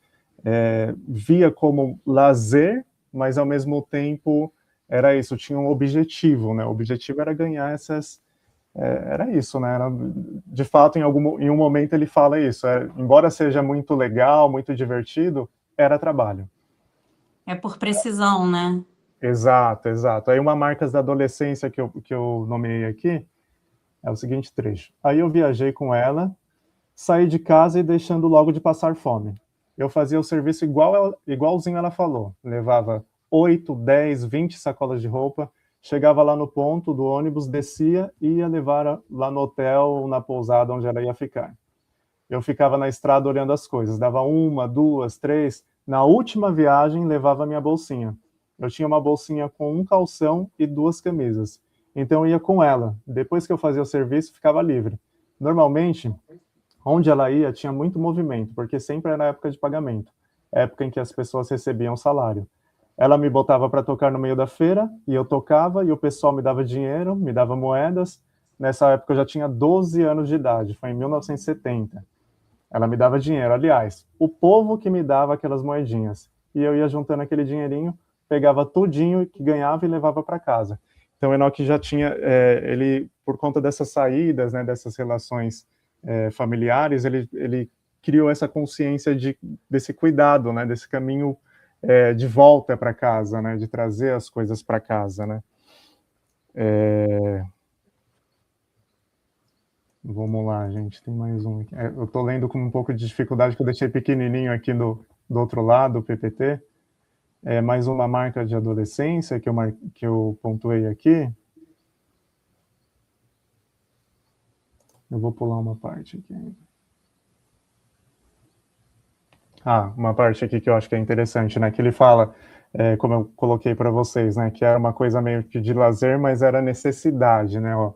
via como lazer, mas ao mesmo tempo era isso, tinha um objetivo, né? O objetivo era ganhar essas... era isso, né? De fato, em um momento ele fala isso. Embora seja muito legal, muito divertido, era trabalho. É por precisão, né? Exato. Aí uma marcas da adolescência que eu nomeei aqui é o seguinte trecho. Aí eu viajei com ela, saí de casa e deixando logo de passar fome. Eu fazia o serviço igualzinho ela falou. Levava 8, 10, 20 sacolas de roupa, chegava lá no ponto do ônibus, descia e ia levar lá no hotel ou na pousada onde ela ia ficar. Eu ficava na estrada olhando as coisas, dava 1, 2, 3. Na última viagem, levava minha bolsinha. Eu tinha uma bolsinha com um calção e 2 camisas. Então eu ia com ela. Depois que eu fazia o serviço, ficava livre. Normalmente, onde ela ia, tinha muito movimento, porque sempre era época de pagamento, época em que as pessoas recebiam salário. Ela me botava para tocar no meio da feira, e eu tocava, e o pessoal me dava dinheiro, me dava moedas. Nessa época eu já tinha 12 anos de idade, foi em 1970. Ela me dava dinheiro, aliás, o povo que me dava aquelas moedinhas. E eu ia juntando aquele dinheirinho, pegava tudinho que ganhava e levava para casa. Então o Enoque já tinha, ele, por conta dessas saídas, né, dessas relações familiares, ele criou essa consciência desse cuidado, né, desse caminho de volta para casa, né, de trazer as coisas para casa, né. Vamos lá, gente, tem mais um aqui. Eu estou lendo com um pouco de dificuldade, que eu deixei pequenininho aqui do outro lado, o PPT. Mais uma marca de adolescência que eu pontuei aqui. Eu vou pular uma parte aqui. Uma parte aqui que eu acho que é interessante, né? Que ele fala, como eu coloquei para vocês, né? Que era uma coisa meio que de lazer, mas era necessidade, né? Ó.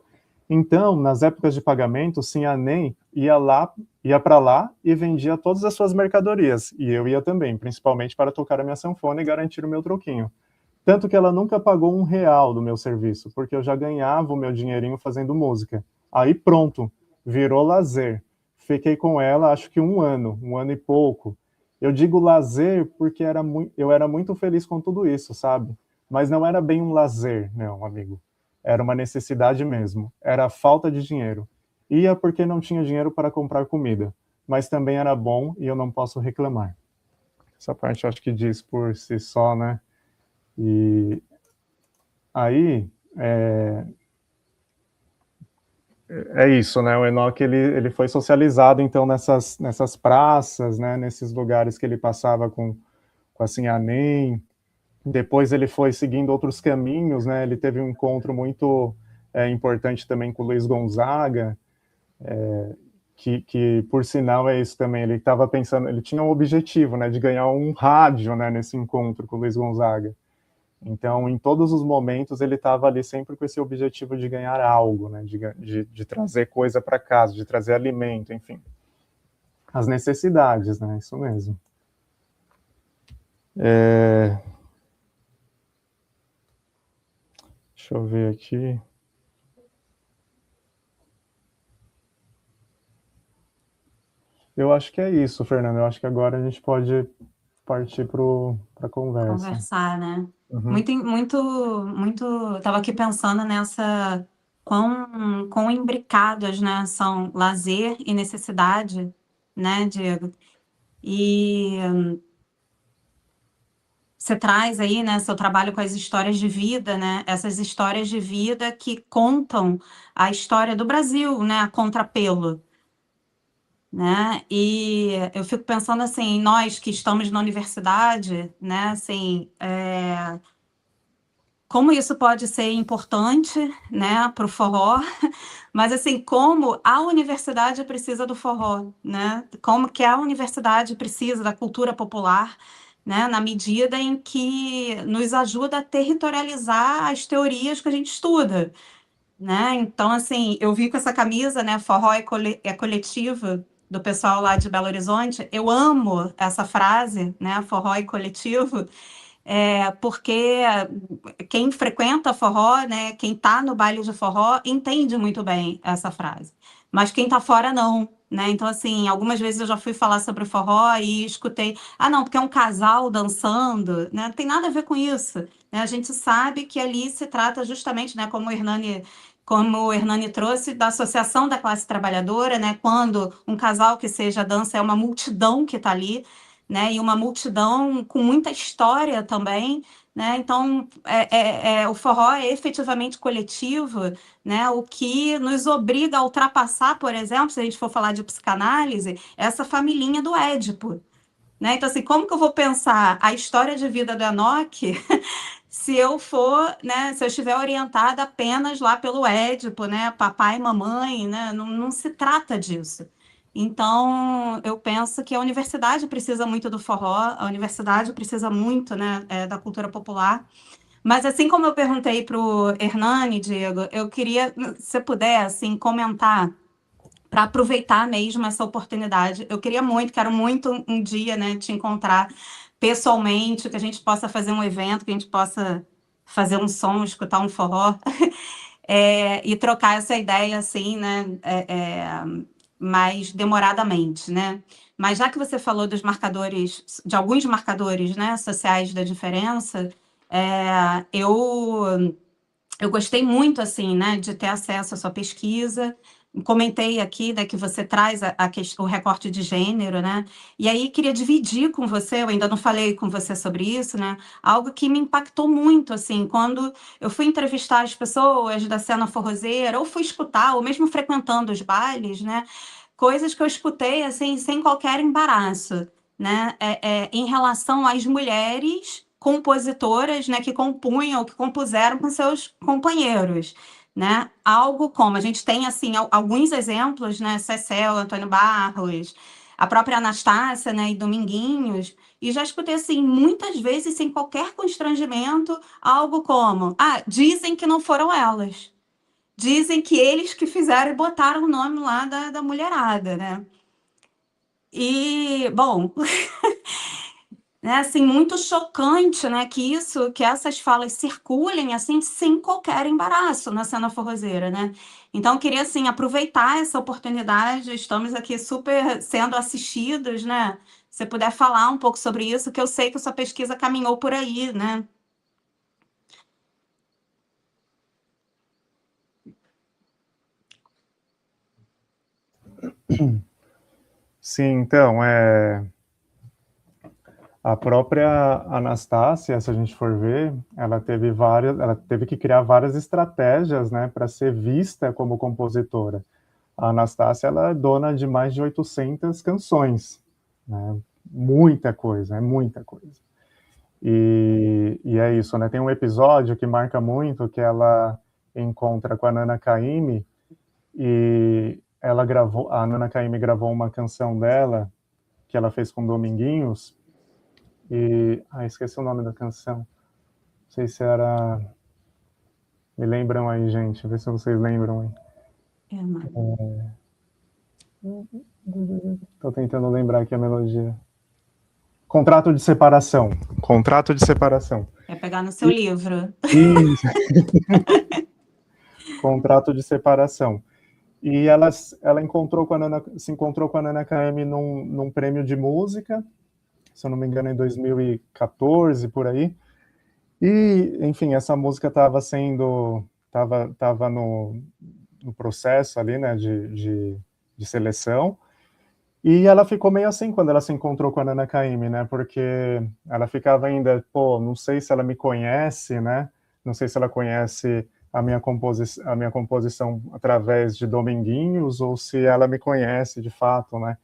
Então, nas épocas de pagamento, Sinhanem ia para lá e vendia todas as suas mercadorias. E eu ia também, principalmente para tocar a minha sanfona e garantir o meu troquinho. Tanto que ela nunca pagou R$1 do meu serviço, porque eu já ganhava o meu dinheirinho fazendo música. Aí pronto, virou lazer. Fiquei com ela, acho que um ano e pouco. Eu digo lazer porque eu era muito feliz com tudo isso, sabe? Mas não era bem um lazer, não, amigo. Era uma necessidade mesmo. Era a falta de dinheiro. Ia porque não tinha dinheiro para comprar comida. Mas também era bom e eu não posso reclamar. Essa parte eu acho que diz por si só, né? E aí, é isso, né? O Enoque ele foi socializado então nessas praças, né? Nesses lugares que ele passava com a Sinhanem. Depois ele foi seguindo outros caminhos, né? Ele teve um encontro muito importante também com o Luiz Gonzaga, que por sinal é isso também. Ele estava pensando, ele tinha um objetivo, né? De ganhar um rádio, né? Nesse encontro com o Luiz Gonzaga. Então, em todos os momentos, ele estava ali sempre com esse objetivo de ganhar algo, né? De trazer coisa para casa, de trazer alimento, enfim. As necessidades, né? Isso mesmo. Deixa eu ver aqui. Eu acho que é isso, Fernando. Eu acho que agora a gente pode partir para a conversa. Conversar, né? Uhum. Estava aqui pensando nessa quão imbricados, né, são lazer e necessidade, né, Diego? E você traz aí, né, seu trabalho com as histórias de vida, né? Essas histórias de vida que contam a história do Brasil, né, a contrapelo, né? E eu fico pensando assim, nós que estamos na universidade, né, assim, como isso pode ser importante, né, para o forró, mas assim, como a universidade precisa do forró, né? Como que a universidade precisa da cultura popular, né, na medida em que nos ajuda a territorializar as teorias que a gente estuda, né? Então, assim, eu vi com essa camisa, né, forró é coletivo, do pessoal lá de Belo Horizonte. Eu amo essa frase, né, forró é coletivo, porque quem frequenta forró, né, quem está no baile de forró, entende muito bem essa frase. Mas quem está fora, não. Né? Então, assim, algumas vezes eu já fui falar sobre forró e escutei, não, porque é um casal dançando, né? Não tem nada a ver com isso. Né? A gente sabe que ali se trata justamente, né, como o Hernani trouxe, da associação da classe trabalhadora, né? Quando um casal que seja dança é uma multidão que está ali, né? E uma multidão com muita história também, né? Então, o forró é efetivamente coletivo, né? O que nos obriga a ultrapassar, por exemplo, se a gente for falar de psicanálise, essa familhinha do Édipo. Né? Então, assim, como que eu vou pensar a história de vida do Enoque se eu for, né, se eu estiver orientada apenas lá pelo Édipo, né, papai e mamãe, né? Não se trata disso. Então, eu penso que a universidade precisa muito do forró, a universidade precisa muito, né, da cultura popular. Mas assim como eu perguntei para o Hernani, Diego, eu queria, se você puder, assim, comentar para aproveitar mesmo essa oportunidade. Eu quero muito um dia, né, te encontrar pessoalmente, que a gente possa fazer um evento, que a gente possa fazer um som, escutar um forró, e trocar essa ideia, assim, né, mais demoradamente, né? Mas já que você falou dos marcadores, de alguns marcadores, né, sociais da diferença, eu gostei muito, assim, né, de ter acesso à sua pesquisa. Comentei aqui, né, que você traz o recorte de gênero, né? E aí queria dividir com você, eu ainda não falei com você sobre isso, né? Algo que me impactou muito, assim, quando eu fui entrevistar as pessoas da cena forrozeira, ou fui escutar, ou mesmo frequentando os bailes, né? Coisas que eu escutei, assim, sem qualquer embaraço, né? Em relação às mulheres compositoras, né, que compunham, que compuseram com seus companheiros, né? Algo como a gente tem assim alguns exemplos, né? Cecel, Antônio Barros, a própria Anastácia, né, e Dominguinhos, e já escutei assim muitas vezes sem qualquer constrangimento, algo como: dizem que não foram elas. Dizem que eles que fizeram e botaram o nome lá da mulherada, né? E, bom, né, assim, muito chocante, né, que essas falas circulem, assim, sem qualquer embaraço na cena forrozeira, né? Então, eu queria, assim, aproveitar essa oportunidade, estamos aqui super sendo assistidos, né? você puder falar um pouco sobre isso, que eu sei que a sua pesquisa caminhou por aí, né? Sim, então, a própria Anastácia, se a gente for ver, ela teve que criar várias estratégias, né, para ser vista como compositora. A Anastácia, ela é dona de mais de 800 canções, né? Muita coisa, é muita coisa. E é isso, né? Tem um episódio que marca muito, que ela encontra com a Nana Caymmi, e a Nana Caymmi gravou uma canção dela, que ela fez com Dominguinhos, e... esqueci o nome da canção. Não sei se era... Me lembram aí, gente. Vê se vocês lembram aí. Tô tentando lembrar aqui a melodia. Contrato de separação. Contrato de separação. É pegar no seu livro. Isso. Contrato de separação. E ela se encontrou com a Nana Caymmi num prêmio de música, se eu não me engano, em 2014, por aí. E, enfim, essa música estava no processo ali, né, de seleção. E ela ficou meio assim quando ela se encontrou com a Nana Caymmi, né, porque ela ficava ainda, não sei se ela me conhece, né, não sei se ela conhece a minha composição através de Dominguinhos, ou se ela me conhece de fato, né.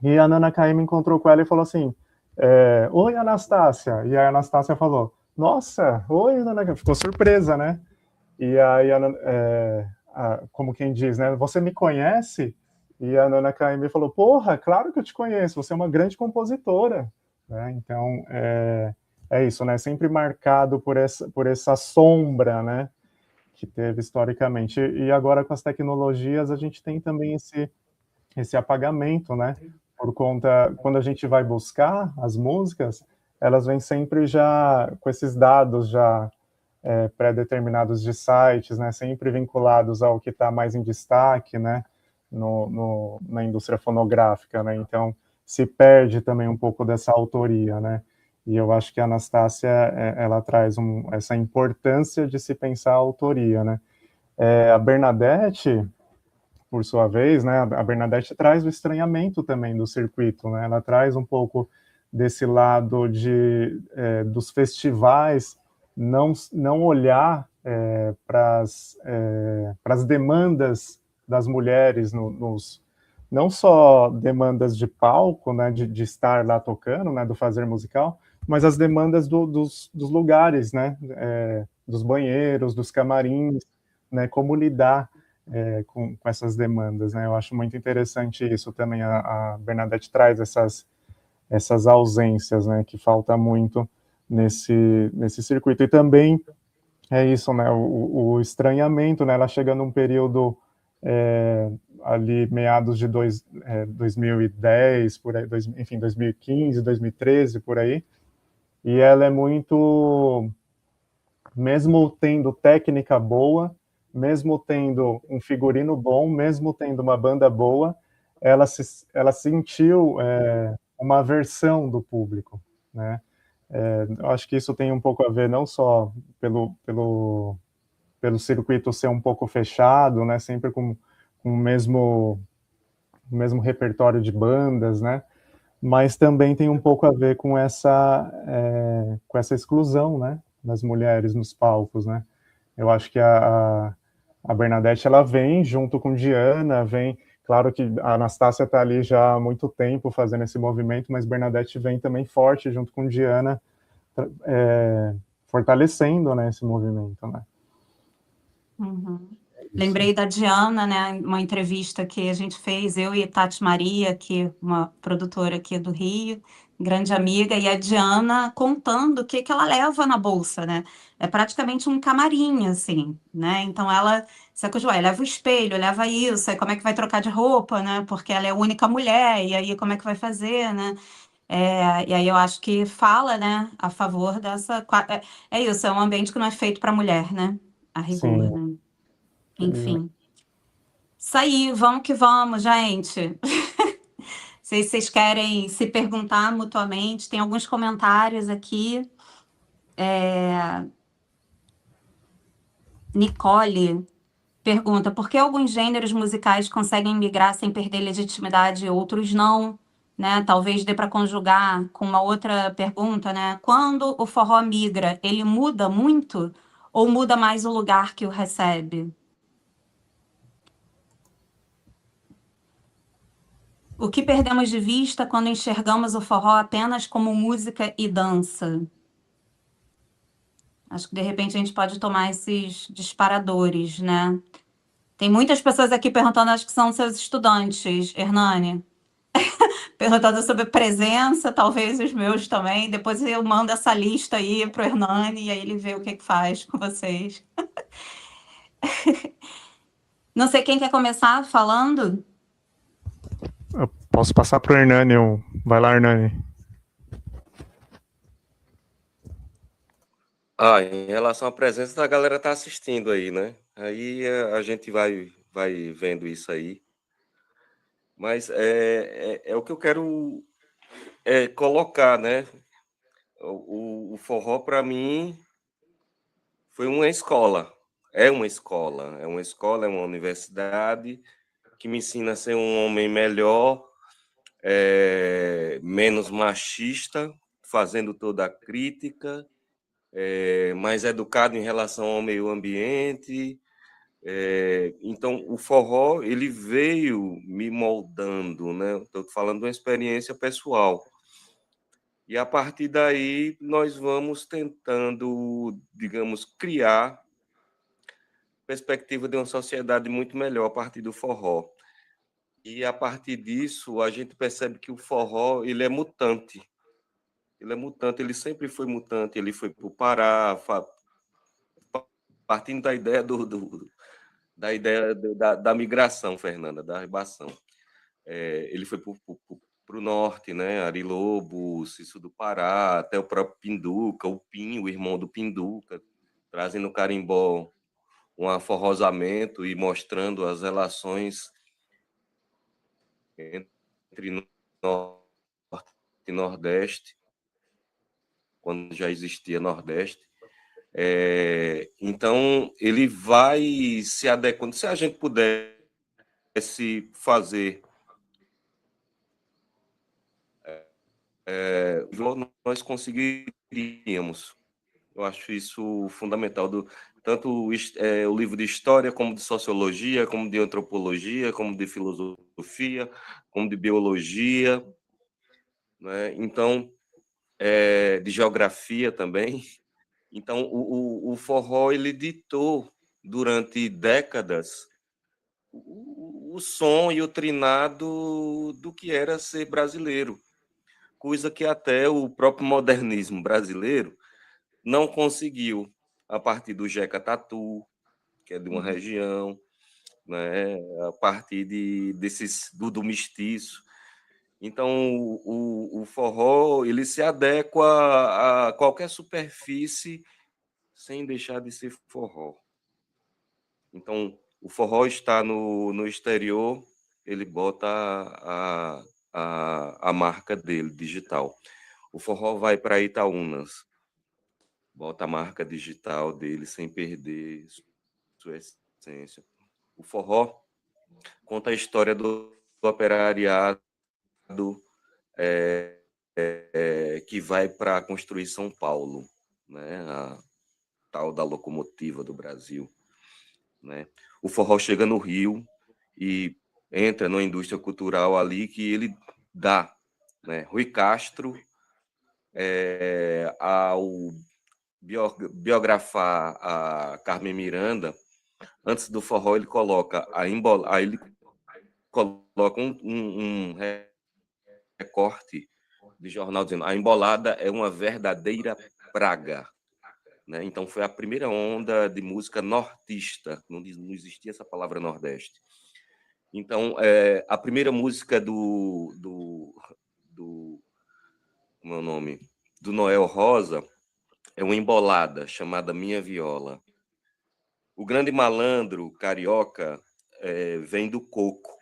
E a Nana Caymmi encontrou com ela e falou assim, oi, Anastácia. E a Anastácia falou, nossa, oi, Nana Caymmi. Ficou surpresa, né. E aí, como quem diz, né, você me conhece? E a Nana Caymmi falou, porra, claro que eu te conheço, você é uma grande compositora. Né? Então, é isso, né, sempre marcado por essa sombra, né, que teve historicamente. E agora, com as tecnologias, a gente tem também esse apagamento, né, por conta, quando a gente vai buscar as músicas, elas vêm sempre já com esses dados já pré-determinados de sites, né, sempre vinculados ao que está mais em destaque, né, na indústria fonográfica, né, então se perde também um pouco dessa autoria, né, e eu acho que a Anastácia, ela traz essa importância de se pensar a autoria, né. A Bernadette, por sua vez, né, a Bernadette traz o estranhamento também do circuito, né, ela traz um pouco desse lado dos festivais não olhar para as demandas das mulheres, não só demandas de palco, né, de estar lá tocando, né, do fazer musical, mas as demandas dos lugares, né, dos banheiros, dos camarins, né, como lidar com essas demandas, né, eu acho muito interessante isso também, a Bernadette traz essas ausências, né, que falta muito nesse circuito. E também é isso, né, o estranhamento, né, ela chega num período ali meados de 2010, por aí, enfim, 2015, 2013, por aí, e ela é muito, mesmo tendo técnica boa, mesmo tendo um figurino bom, mesmo tendo uma banda boa, ela sentiu uma aversão do público, né? Eu acho que isso tem um pouco a ver não só pelo circuito ser um pouco fechado, né, sempre com o mesmo repertório de bandas, né, mas também tem um pouco a ver com essa exclusão, né, das mulheres nos palcos, né. Eu acho que a Bernadette, ela vem junto com Diana, claro que a Anastácia está ali já há muito tempo fazendo esse movimento, mas Bernadette vem também forte junto com Diana, fortalecendo, né, esse movimento, né. Uhum. Lembrei da Diana, né, uma entrevista que a gente fez, eu e Tati Maria, que é uma produtora aqui do Rio, grande amiga, e a Diana contando o que ela leva na bolsa, né? É praticamente um camarim, assim, né? Então ela se acostuma, leva o espelho, leva isso, aí como é que vai trocar de roupa, né? Porque ela é a única mulher, e aí como é que vai fazer, né? E aí eu acho que fala, né, a favor dessa... É isso, é um ambiente que não é feito para mulher, né? A rigor, Sim. né? Enfim. Isso aí, vamos que vamos, gente. sei se vocês querem se perguntar mutuamente. Tem alguns comentários aqui. Nicole pergunta: por que alguns gêneros musicais conseguem migrar sem perder legitimidade e outros não? Né? Talvez dê para conjugar com uma outra pergunta, né? Quando o forró migra, ele muda muito ou muda mais o lugar que o recebe? O que perdemos de vista quando enxergamos o forró apenas como música e dança? Acho que de repente a gente pode tomar esses disparadores, né? Tem muitas pessoas aqui perguntando, acho que são seus estudantes, Hernani. Perguntando sobre presença, talvez os meus também. Depois eu mando essa lista aí pro Hernani e aí ele vê o que faz com vocês. Não sei quem quer começar falando. Eu posso passar para o Hernani. Vai lá, Hernani. Em relação à presença, a galera tá assistindo aí, né? Aí a gente vai vendo isso aí. Mas é o que eu quero colocar, né? O forró, para mim, foi uma escola. É uma escola. É uma escola, é uma universidade que me ensina a ser um homem melhor, menos machista, fazendo toda a crítica, mais educado em relação ao meio ambiente. Então, o forró, ele veio me moldando, né? Estou falando de uma experiência pessoal. E, a partir daí, nós vamos tentando, digamos, criar perspectiva de uma sociedade muito melhor a partir do forró. E, a partir disso, a gente percebe que o forró, ele é mutante. Ele é mutante, ele sempre foi mutante. Ele foi para o Pará, partindo da ideia da migração, Fernanda, da arribação. Ele foi para o norte, né? Ari Lobo, Cício do Pará, até o próprio Pinduca, o Pinho, o irmão do Pinduca, trazendo o carimbó um aforrosamento e mostrando as relações entre Norte e Nordeste, quando já existia Nordeste. Então, ele vai se adequando. Se a gente pudesse fazer, nós conseguiríamos. Eu acho isso fundamental. Tanto o livro de história, como de sociologia, como de antropologia, como de filosofia, como de biologia, né? Então, de geografia também. Então, o forró, ele ditou durante décadas o som e o trinado do que era ser brasileiro, coisa que até o próprio modernismo brasileiro não conseguiu, a partir do Jeca Tatu, que é de uma região, né, a partir do mestiço. Então, o forró, ele se adequa a qualquer superfície sem deixar de ser forró. Então, o forró está no exterior, ele bota a marca dele, digital. O forró vai para Itaúnas, bota a marca digital dele sem perder sua essência. O forró conta a história do operariado que vai para construir São Paulo, né? A tal da locomotiva do Brasil, né? O forró chega no Rio e entra numa indústria cultural ali que ele dá, né? Rui Castro, ao biografar a Carmen Miranda, antes do forró ele coloca ele coloca um recorte de jornal dizendo: a embolada é uma verdadeira praga, né? Então foi a primeira onda de música nortista, não existia essa palavra Nordeste. Então a primeira música como é o nome? Do Noel Rosa é uma embolada chamada Minha Viola. O Grande Malandro carioca vem do coco,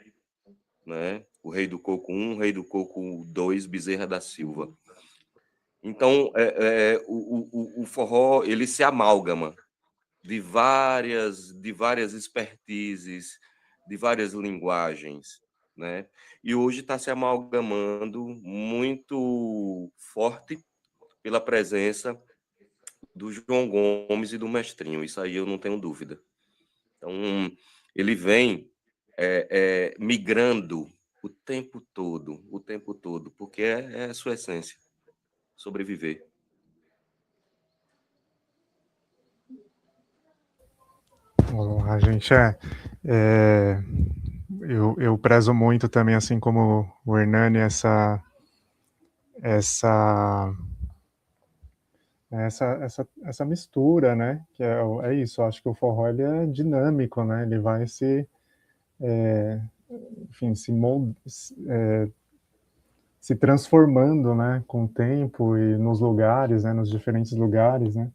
né? O Rei do Coco 1, Rei do Coco 2, Bezerra da Silva. Então, o forró, ele se amálgama de várias expertises, de várias linguagens, né? E hoje está se amalgamando muito forte pela presença do João Gomes e do Mestrinho, isso aí eu não tenho dúvida. Então, ele vem migrando o tempo todo, porque é a sua essência, sobreviver. A gente eu prezo muito também, assim como o Hernani, essa mistura, né? Que é isso. Eu acho que o forró ele é dinâmico, né? Ele vai enfim, se transformando, né? Com o tempo e nos lugares, né? Nos diferentes lugares, né?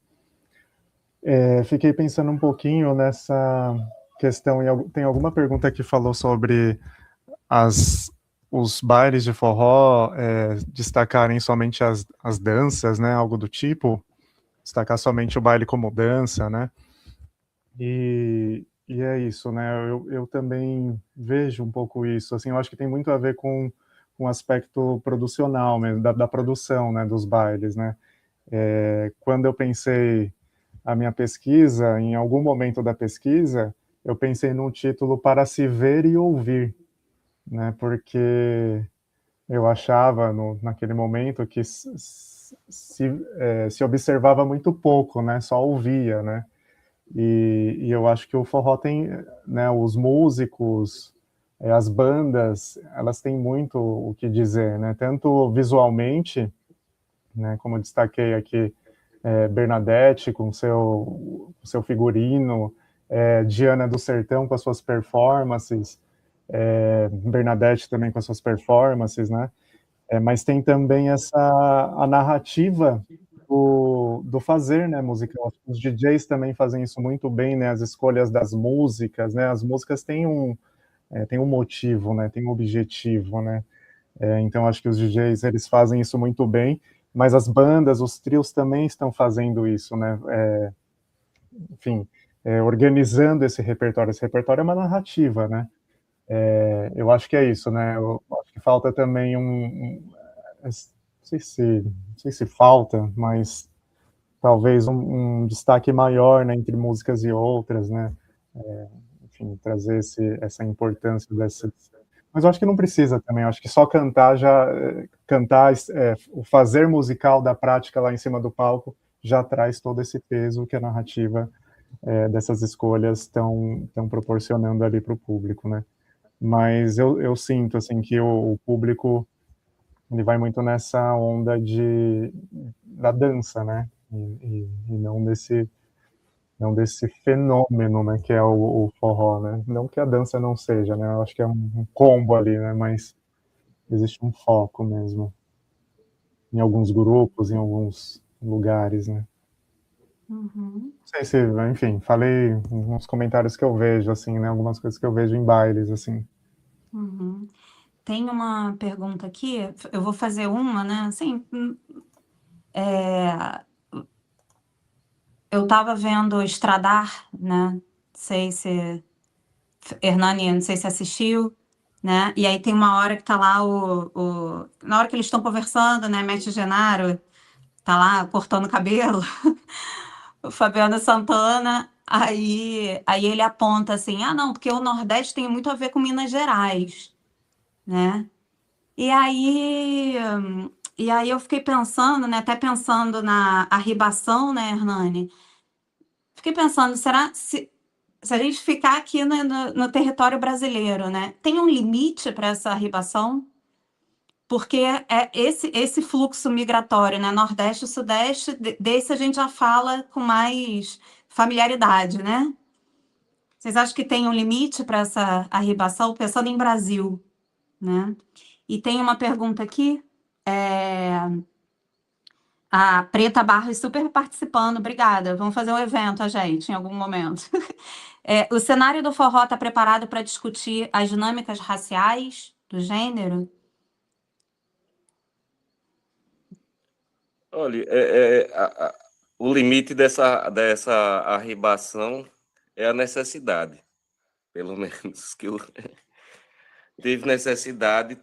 Fiquei pensando um pouquinho nessa questão. Tem alguma pergunta que falou sobre os bailes de forró destacarem somente as danças, né? Algo do tipo, destacar somente o baile como dança, né? E é isso, né? Eu também vejo um pouco isso. Assim, eu acho que tem muito a ver com o aspecto producional mesmo, da produção, né? Dos bailes, né? Quando eu pensei a minha pesquisa, em algum momento da pesquisa, eu pensei num título para se ver e ouvir, né? Porque eu achava naquele momento que se observava muito pouco, né? Só ouvia, né? E eu acho que o forró tem, né? Os músicos, as bandas, elas têm muito o que dizer, né? Tanto visualmente, né? Como eu destaquei aqui, Bernadette com seu figurino, Diana do Sertão com as suas performances, Bernadette também com as suas performances, né? Mas tem também a narrativa do fazer, né, musical. Os DJs também fazem isso muito bem, né? As escolhas das músicas, né? As músicas têm um motivo, né? Tem um objetivo, né? Então acho que os DJs eles fazem isso muito bem, mas as bandas, os trios também estão fazendo isso, né? Enfim, organizando esse repertório. Esse repertório é uma narrativa, né? Eu acho que é isso, né? Eu acho que falta também não sei se falta, mas talvez um destaque maior, né, entre músicas e outras, né? Enfim, trazer essa importância dessas. Mas eu acho que não precisa também, eu acho que só cantar, o fazer musical da prática lá em cima do palco já traz todo esse peso que a narrativa dessas escolhas estão proporcionando ali para o público, né? Mas eu sinto assim que o público ele vai muito nessa onda da dança, né? E não desse fenômeno, né? Que é o forró, né? Não que a dança não seja, né? Eu acho que é um combo ali, né? Mas existe um foco mesmo em alguns grupos, em alguns lugares, né? Uhum. Não sei se, enfim, falei uns comentários que eu vejo, assim, né? Algumas coisas que eu vejo em bailes, assim. Uhum. Tem uma pergunta aqui, eu vou fazer uma, né? Assim, eu estava vendo Estradar, né? Não sei se Hernani, não sei se assistiu, né? E aí tem uma hora que tá lá na hora que eles estão conversando, né? Matt Genaro tá lá cortando o cabelo, o Fabiano Santana, aí ele aponta assim, ah, não, porque o Nordeste tem muito a ver com Minas Gerais, né? E aí, e aí eu fiquei pensando, né? Até pensando na arribação, né, Hernani? Fiquei pensando, será se a gente ficar aqui no território brasileiro, né? Tem um limite para essa arribação? Porque é esse fluxo migratório, né? Nordeste e Sudeste, desse a gente já fala com mais familiaridade, né? Vocês acham que tem um limite para essa arribação? Pensando em Brasil, né? E tem uma pergunta aqui, a Preta Barros super participando, obrigada. Vamos fazer um evento, a gente, em algum momento. O cenário do forró está preparado para discutir as dinâmicas raciais? do gênero? Olha, o limite dessa arribação é a necessidade, pelo menos que eu teve necessidade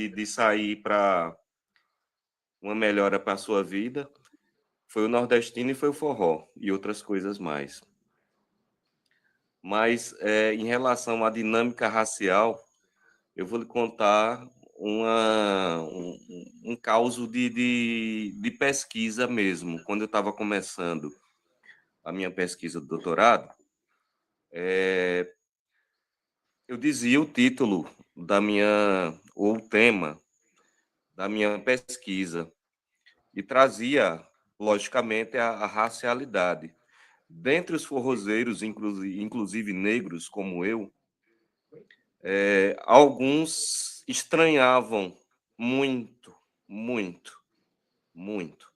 de sair para uma melhora para a sua vida. Foi o nordestino e foi o forró e outras coisas mais. Mas em relação à dinâmica racial, eu vou lhe contar um caso de pesquisa mesmo. Quando eu estava começando a minha pesquisa de doutorado, eu dizia o título ou o tema da minha pesquisa, e trazia, logicamente, a racialidade. Dentre os forrozeiros, inclusive negros como eu, alguns estranhavam muito, muito, muito.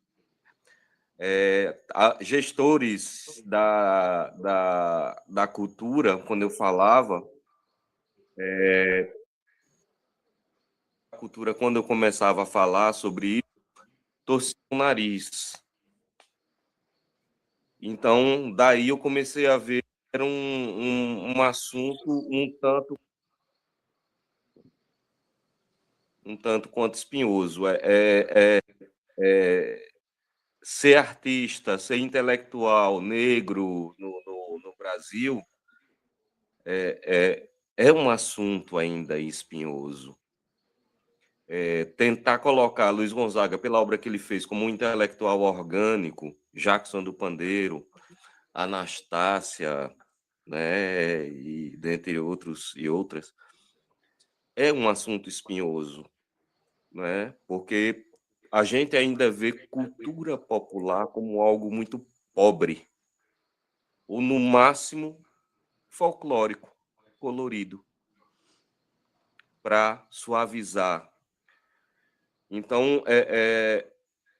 Gestores da cultura, quando eu falava, quando eu começava a falar sobre isso, torcia o nariz. Então, daí eu comecei a ver que era um assunto um tanto quanto espinhoso. Ser artista, ser intelectual negro no Brasil é um assunto ainda espinhoso. Tentar colocar Luiz Gonzaga, pela obra que ele fez, como um intelectual orgânico, Jackson do Pandeiro, Anastácia, né, e dentre outros e outras, é um assunto espinhoso, né, porque a gente ainda vê cultura popular como algo muito pobre, ou no máximo folclórico, colorido, para suavizar. Então,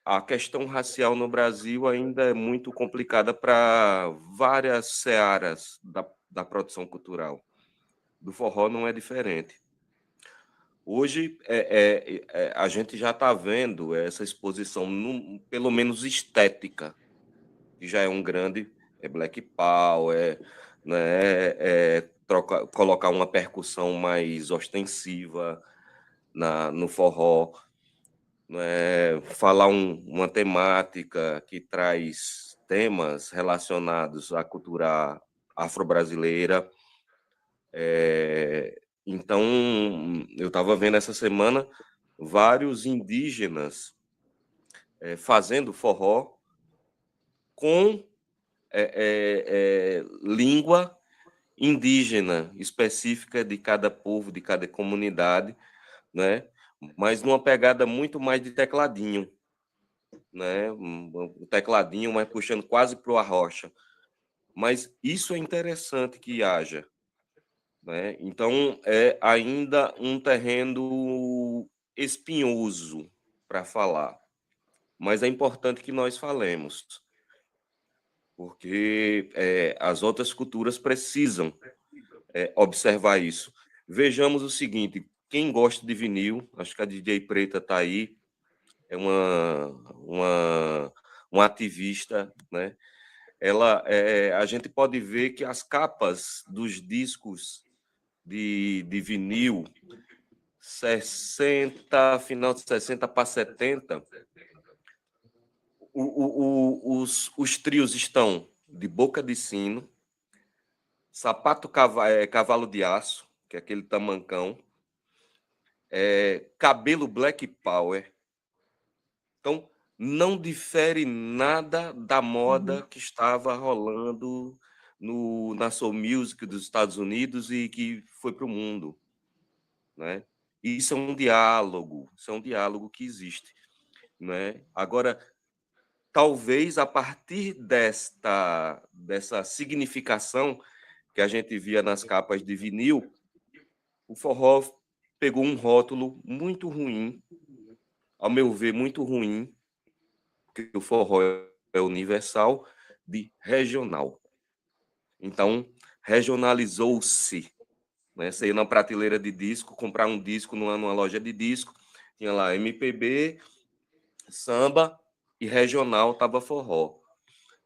a questão racial no Brasil ainda é muito complicada para várias searas da produção cultural. Do forró não é diferente. Hoje, a gente já está vendo essa exposição, pelo menos estética, que já é um grande Black Power, né, colocar uma percussão mais ostensiva no forró, né, falar uma temática que traz temas relacionados à cultura afro-brasileira. Então, eu estava vendo essa semana vários indígenas fazendo forró com língua indígena específica de cada povo, de cada comunidade, né? Mas numa pegada muito mais de tecladinho, né? Um tecladinho, mas puxando quase para o arrocha. Mas isso é interessante que haja, né? Então, é ainda um terreno espinhoso para falar, mas é importante que nós falemos, porque as outras culturas precisam observar isso. Vejamos o seguinte: quem gosta de vinil, acho que a DJ Preta está aí, é uma ativista, né? A gente pode ver que as capas dos discos de vinil, 60, final de 60 para 70, os trios estão de Boca de Sino, Sapato Cavalo de Aço, que é aquele tamancão, Cabelo Black Power. Então, não difere nada da moda que estava rolando na Soul Music dos Estados Unidos e que foi para o mundo, né? Isso é um diálogo que existe, né? Agora, talvez a partir dessa significação que a gente via nas capas de vinil, o forró pegou um rótulo muito ruim, ao meu ver, muito ruim, porque o forró é universal, de regional. Então, regionalizou-se, né? Você ia na prateleira de disco, comprar um disco numa loja de disco, tinha lá MPB, samba e regional, tava forró.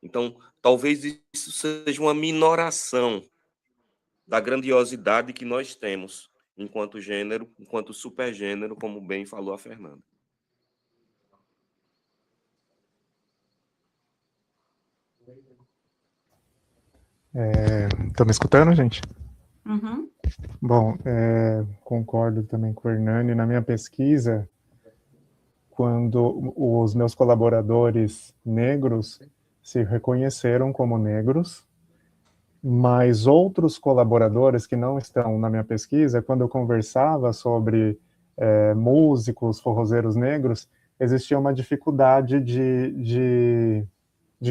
Então, talvez isso seja uma minoração da grandiosidade que nós temos enquanto gênero, enquanto supergênero, como bem falou a Fernanda. Estão me escutando, gente? Uhum. Bom, concordo também com o Hernani. Na minha pesquisa, quando os meus colaboradores negros se reconheceram como negros, mas outros colaboradores que não estão na minha pesquisa, quando eu conversava sobre músicos, forrozeiros negros, existia uma dificuldade de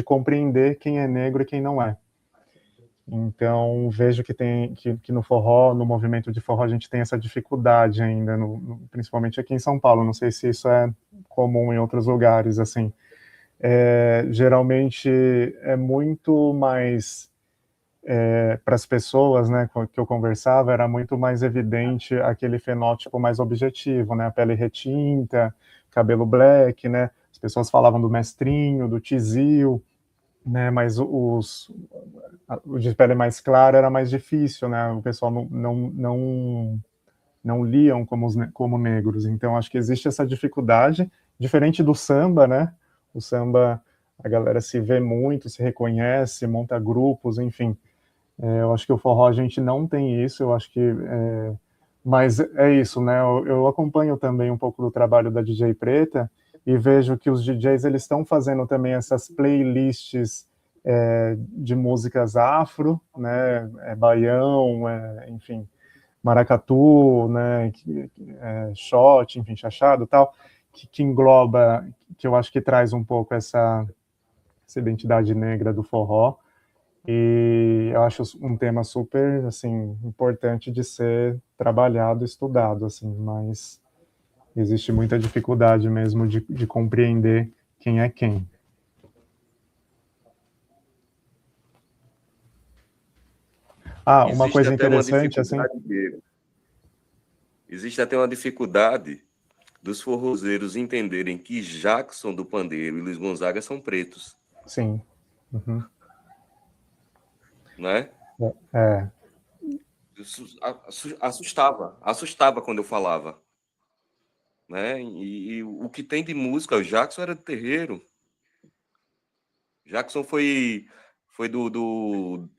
compreender quem é negro e quem não é. Então, vejo que no forró, no movimento de forró, a gente tem essa dificuldade ainda, principalmente aqui em São Paulo. Não sei se isso é comum em outros lugares, assim. Geralmente é muito mais, para as pessoas, né, que eu conversava, era muito mais evidente aquele fenótipo mais objetivo, né, a pele retinta, cabelo black, né, as pessoas falavam do mestrinho, do tizil, né, mas o de pele mais clara era mais difícil, né, o pessoal não liam como negros, então acho que existe essa dificuldade, diferente do samba, né, o samba, a galera se vê muito, se reconhece, monta grupos, enfim, eu acho que o forró a gente não tem isso, eu acho que, mas é isso, né, eu acompanho também um pouco do trabalho da DJ Preta, e vejo que os DJs eles estão fazendo também essas playlists de músicas afro, né, baião, enfim, maracatu, né, shot, enfim, chachado, tal, que engloba, que eu acho que traz um pouco essa identidade negra do forró, e eu acho um tema super, assim, importante de ser trabalhado, estudado, assim, mas existe muita dificuldade mesmo de compreender quem é quem. Ah, uma Existe coisa até uma interessante, assim... dificuldade existe até uma dificuldade dos forrozeiros entenderem que Jackson do Pandeiro e Luiz Gonzaga são pretos. Sim. Uhum. Né? É. Assustava quando eu falava. Né? E o que tem de música, o Jackson era de terreiro. Jackson foi do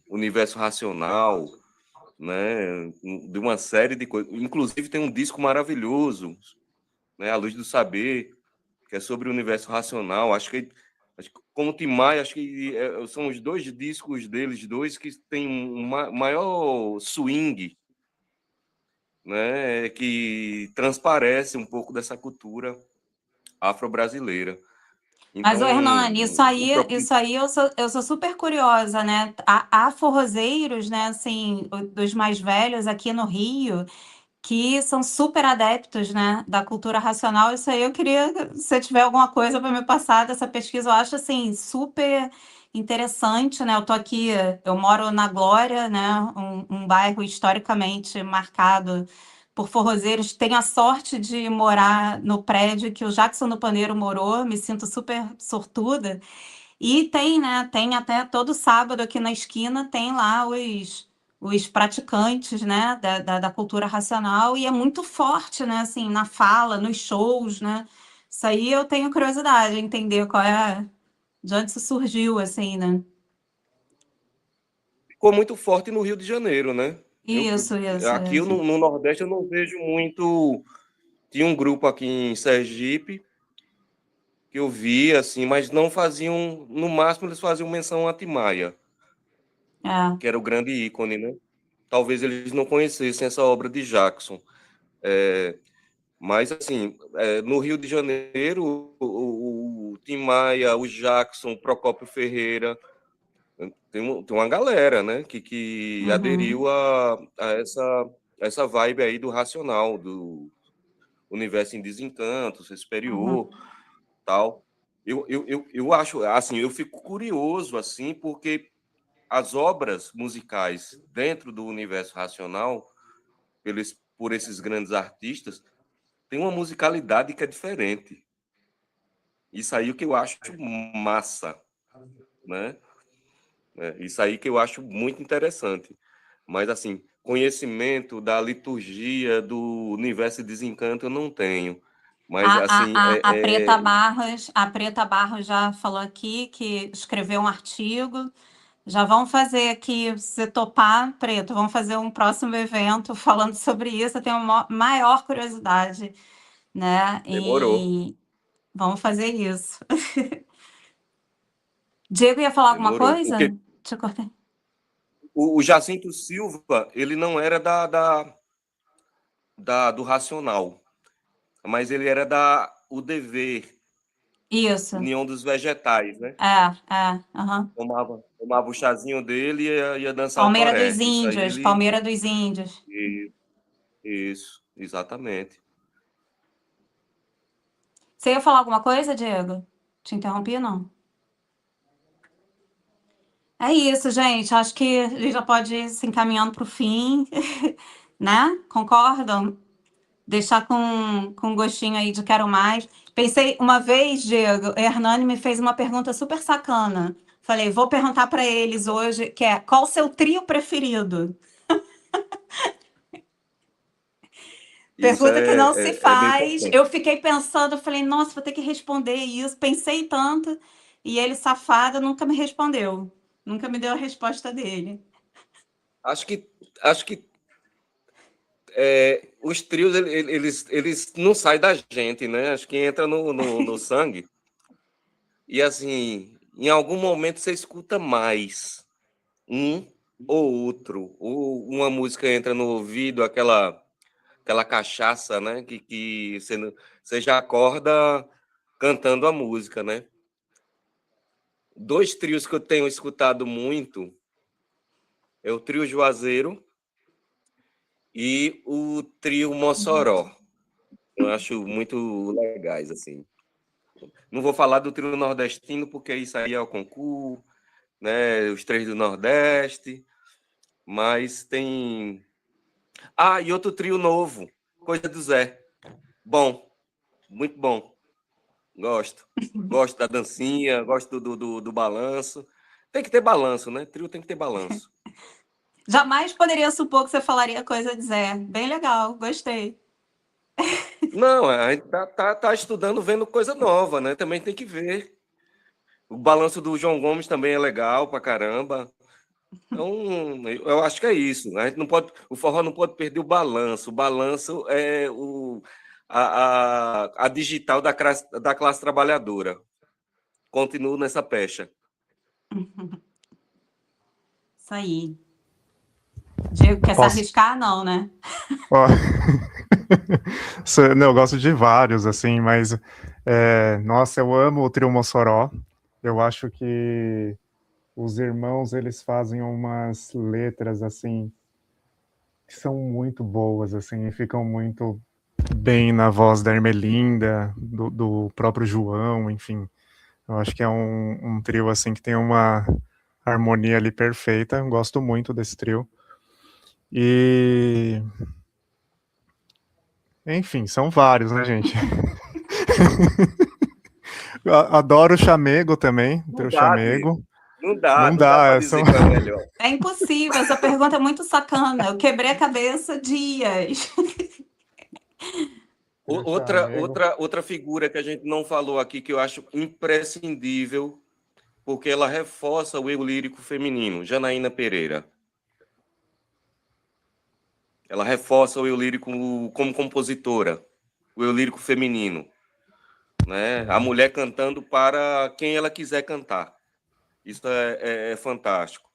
universo racional, né? De uma série de coisas. Inclusive tem um disco maravilhoso, né? A Luz do Saber, que é sobre o universo racional. Acho que como Tim Maia, acho que são os dois discos deles, dois que têm um maior swing, né? Que transparece um pouco dessa cultura afro-brasileira. Mas, Então, ô, Hernani, isso aí eu sou super curiosa, né? Há forrozeiros, né, assim, dos mais velhos aqui no Rio, que são super adeptos, né, da cultura racional. Isso aí eu queria, se você tiver alguma coisa para me passar dessa pesquisa, eu acho, assim, super interessante, né? Eu tô aqui, eu moro na Glória, né, um bairro historicamente marcado por forrozeiros. Tenho a sorte de morar no prédio que o Jackson do Pandeiro morou, me sinto super sortuda. E tem, né, tem até todo sábado aqui na esquina, tem lá os praticantes, né, da cultura racional, e é muito forte, né, assim, na fala, nos shows, né, isso aí eu tenho curiosidade, entender de onde isso surgiu, assim, né. ficou muito forte no Rio de Janeiro, né? Isso, Aqui isso. no Nordeste eu não vejo muito. Tinha um grupo aqui em Sergipe que eu vi, assim, mas não faziam. No máximo, eles faziam menção a Timaya, É. que era o grande ícone, né? Talvez eles não conhecessem essa obra de Jackson. Mas, assim, no Rio de Janeiro, o Tim Maia, o Jackson, o Procópio Ferreira, tem uma galera, né, que Uhum, aderiu a essa vibe aí do racional, do universo em desencanto, ser uhum. superior, tal. Eu acho, assim, eu fico curioso, assim, porque as obras musicais dentro do universo racional, por esses grandes artistas, tem uma musicalidade que é diferente. Isso aí é o que eu acho massa, né? Isso aí que eu acho muito interessante. Mas, assim, conhecimento da liturgia do Universo de Desencanto eu não tenho. Mas, assim, A Preta Barros já falou aqui que escreveu um artigo. Já vamos fazer aqui, se topar, Preto, vamos fazer um próximo evento falando sobre isso. Eu tenho uma maior curiosidade, né? Demorou. E vamos fazer isso. Diego ia falar alguma Demorou. coisa? Porque Te cortei. o Jacinto Silva, ele não era do Racional, mas ele era o Dever, Isso. União dos Vegetais, né? Aham. Tomava o chazinho dele e ia dançar o Palmeira toré. dos Isso aí Índios, ele... Palmeira dos Índios. Isso, exatamente. Você ia falar alguma coisa, Diego? Te interrompi, não? É isso, gente. Acho que a gente já pode ir se encaminhando para o fim, né? Concordam? Deixar com gostinho aí de quero mais. Pensei uma vez, Diego, Hernani me fez uma pergunta super sacana. Falei, vou perguntar para eles hoje, que é, qual o seu trio preferido? Isso Pergunta que não se é bem faz. importante. Eu fiquei pensando, falei, nossa, vou ter que responder isso. Pensei tanto, e ele, safado, nunca me respondeu. Nunca me deu a resposta dele. Acho que os trios, eles não saem da gente, né? Acho que entra no sangue. E, assim, em algum momento você escuta mais um ou outro. Ou uma música entra no ouvido, aquela cachaça, né? Que você já acorda cantando a música, né? 2 trios que eu tenho escutado muito é o trio Juazeiro e o trio Mossoró. Eu acho muito legais, assim. Não vou falar do trio nordestino, porque isso aí é o concurso, né? Os 3 do Nordeste, mas tem... e outro trio novo, Coisa do Zé. Bom, muito bom. Gosto. Gosto da dancinha, gosto do balanço. Tem que ter balanço, né? Trio tem que ter balanço. Jamais poderia supor que você falaria coisa de Zé. Bem legal, gostei. Não, a gente tá estudando, vendo coisa nova, né? Também tem que ver. O balanço do João Gomes também é legal pra caramba. Então, eu acho que é isso. A gente não pode, o forró não pode perder o balanço. O balanço é a digital da classe trabalhadora. Continuo nessa pecha. Isso aí. Diego, quer se Posso? arriscar? Não, né? Ó, não, eu gosto de vários, assim, mas nossa, eu amo o trio Mossoró. Eu acho que os irmãos, eles fazem umas letras, assim, que são muito boas, assim, e ficam muito bem na voz da Ermelinda, do próprio João, enfim. Eu acho que é um trio, assim, que tem uma harmonia ali perfeita. Eu gosto muito desse trio. E... enfim, são vários, né, gente? Adoro o chamego também, o trio chamego. Não dá Não para dá, dizer qual é o melhor. É impossível, essa pergunta é muito sacana. Eu quebrei a cabeça dias. Outra figura que a gente não falou aqui, que eu acho imprescindível, porque ela reforça o eu lírico feminino, Janaína Pereira. Ela reforça o eu lírico como compositora, o eu lírico feminino, né? A mulher cantando para quem ela quiser cantar. Isso é fantástico,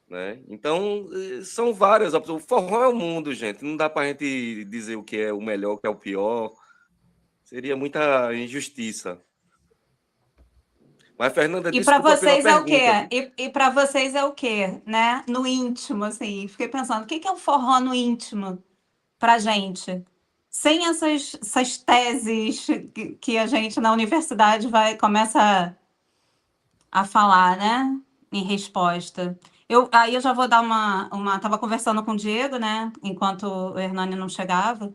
né? Então, são várias opções. O forró é o mundo, gente. Não dá para a gente dizer o que é o melhor, o que é o pior. Seria muita injustiça. Mas, Fernanda, E para desculpa pela vocês é o quê? pergunta. E para vocês é o quê, né? No íntimo, assim. Fiquei pensando, o que é o forró no íntimo para gente? Sem essas teses que a gente na universidade começa a falar, né? em resposta. Aí eu já vou dar Estava conversando com o Diego, né? Enquanto o Hernani não chegava.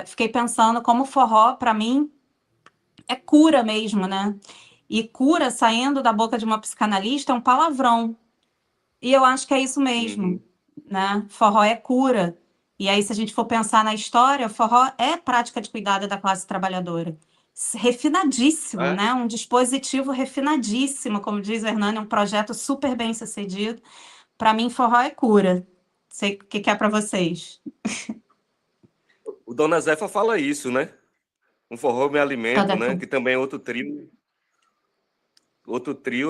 Fiquei pensando como o forró, para mim, é cura mesmo, né? E cura, saindo da boca de uma psicanalista, é um palavrão. E eu acho que é isso mesmo, né? Forró é cura. E aí, se a gente for pensar na história, o forró é prática de cuidado da classe trabalhadora. Refinadíssimo, É, né? Um dispositivo refinadíssimo, como diz o Hernani, um projeto super bem sucedido. Para mim, forró é cura. Sei o que é para vocês. o Dona Zefa fala isso, né? Um forró me alimento, Toda né? Que também é outro trio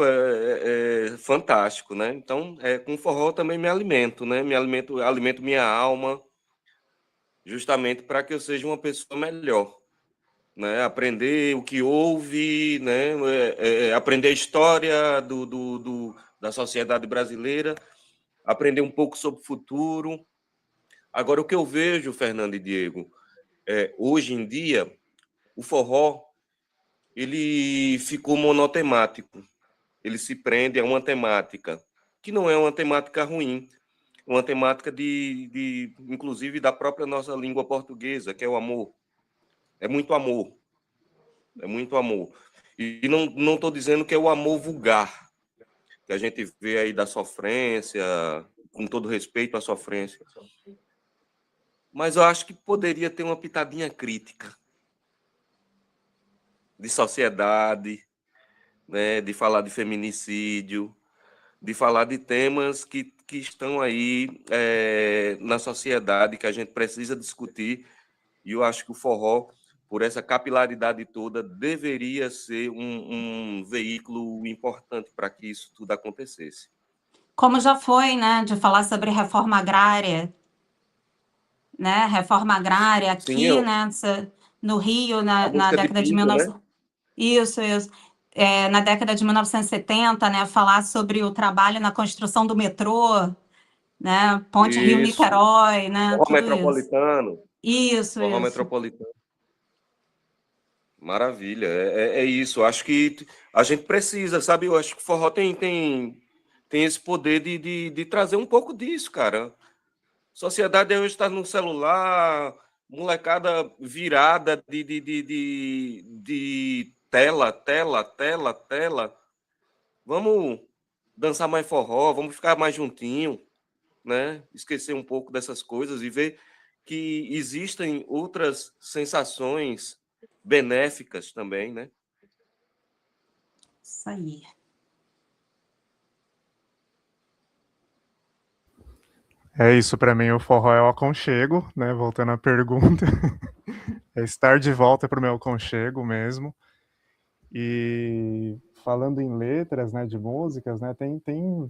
é fantástico, né? Então, com forró também me alimento, né? Alimento minha alma, justamente para que eu seja uma pessoa melhor, né? Aprender o que houve, né? Aprender a história da sociedade brasileira, aprender um pouco sobre o futuro. Agora, o que eu vejo, Fernando e Diego, hoje em dia, o forró ele ficou monotemático. Ele se prende a uma temática, que não é uma temática ruim, uma temática inclusive, da própria nossa língua portuguesa, que é o amor. É muito amor, é muito amor. E não estou dizendo que é o amor vulgar, que a gente vê aí da sofrência, com todo respeito à sofrência. Mas eu acho que poderia ter uma pitadinha crítica de sociedade, né, de falar de feminicídio, de falar de temas que estão aí na sociedade, que a gente precisa discutir, e eu acho que o forró, por essa capilaridade toda, deveria ser um veículo importante para que isso tudo acontecesse. Como já foi, né? De falar sobre reforma agrária, né? Reforma agrária Sim, aqui, né? No Rio, a na música de década de Pinto, né? 1900. Isso. Na década de 1970, né? Falar sobre o trabalho na construção do metrô, né? Ponte Isso. Rio-Niterói, né? Forró Tudo isso. metropolitano. Isso, Forró isso. metropolitano. Maravilha, é isso. Acho que a gente precisa, sabe? Eu acho que o forró tem esse poder de trazer um pouco disso, cara. Sociedade hoje está no celular, molecada virada de tela, tela, tela, tela. Vamos dançar mais forró, vamos ficar mais juntinho, né? Esquecer um pouco dessas coisas e ver que existem outras sensações benéficas também, né? Isso aí. É isso, para mim o forró é o aconchego, né? Voltando à pergunta, é estar de volta para o meu aconchego mesmo. E falando em letras, né, de músicas, né, tem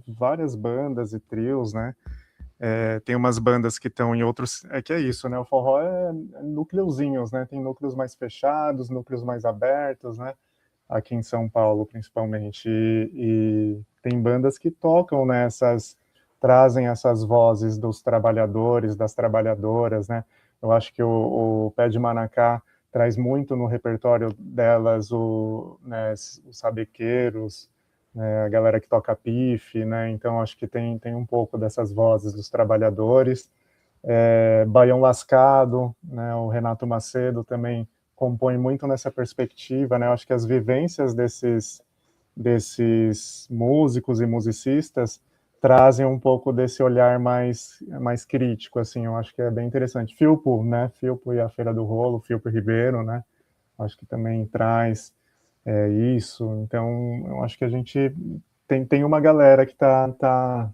várias bandas e trios, né? Tem umas bandas que estão em outros. Que é isso, né? O forró é núcleozinhos, né? Tem núcleos mais fechados, núcleos mais abertos, né? Aqui em São Paulo, principalmente. E tem bandas que tocam nessas, trazem essas vozes dos trabalhadores, das trabalhadoras, né? Eu acho que o Pé de Manacá traz muito no repertório delas né, os sabequeiros, né, a galera que toca pife, né? Então acho que tem um pouco dessas vozes dos trabalhadores. Baião Lascado, né? O Renato Macedo também compõe muito nessa perspectiva, né? Eu acho que as vivências desses músicos e musicistas trazem um pouco desse olhar mais crítico, assim, eu acho que é bem interessante. Filpo, né? Filpo e a Feira do Rolo, Filpo Ribeiro, né? Acho que também traz isso. Então, eu acho que a gente tem uma galera que tá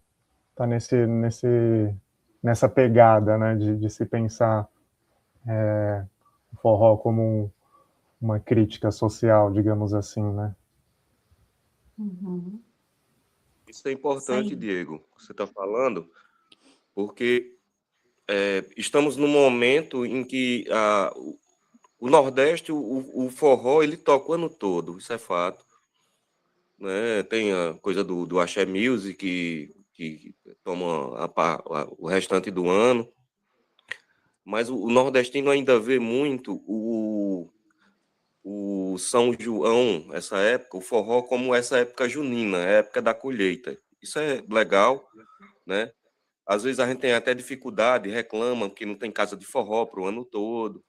nessa pegada, né? De se pensar o forró como uma crítica social, digamos assim, né? Uhum. Isso é Isso importante, aí. Diego, que você está falando, porque estamos num momento em que o Nordeste, o forró, ele toca o ano todo, isso é fato. Né? Tem a coisa do Axé Music, que toma o restante do ano, mas o nordestino ainda vê muito o São João, essa época, o forró como essa época junina, a época da colheita. Isso é legal, né? Às vezes a gente tem até dificuldade, reclama que não tem casa de forró para o ano todo,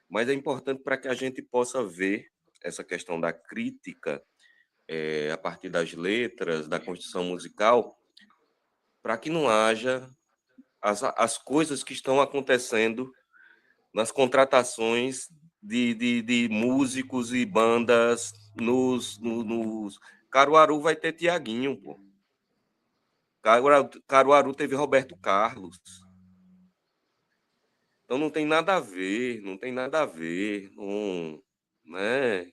mas é importante para que a gente possa ver essa questão da crítica a partir das letras, da construção musical, para que não haja as coisas que estão acontecendo nas contratações de músicos e bandas nos... Caruaru vai ter Tiaguinho, pô. Caruaru teve Roberto Carlos. Então não tem nada a ver, não tem nada a ver. Não, né?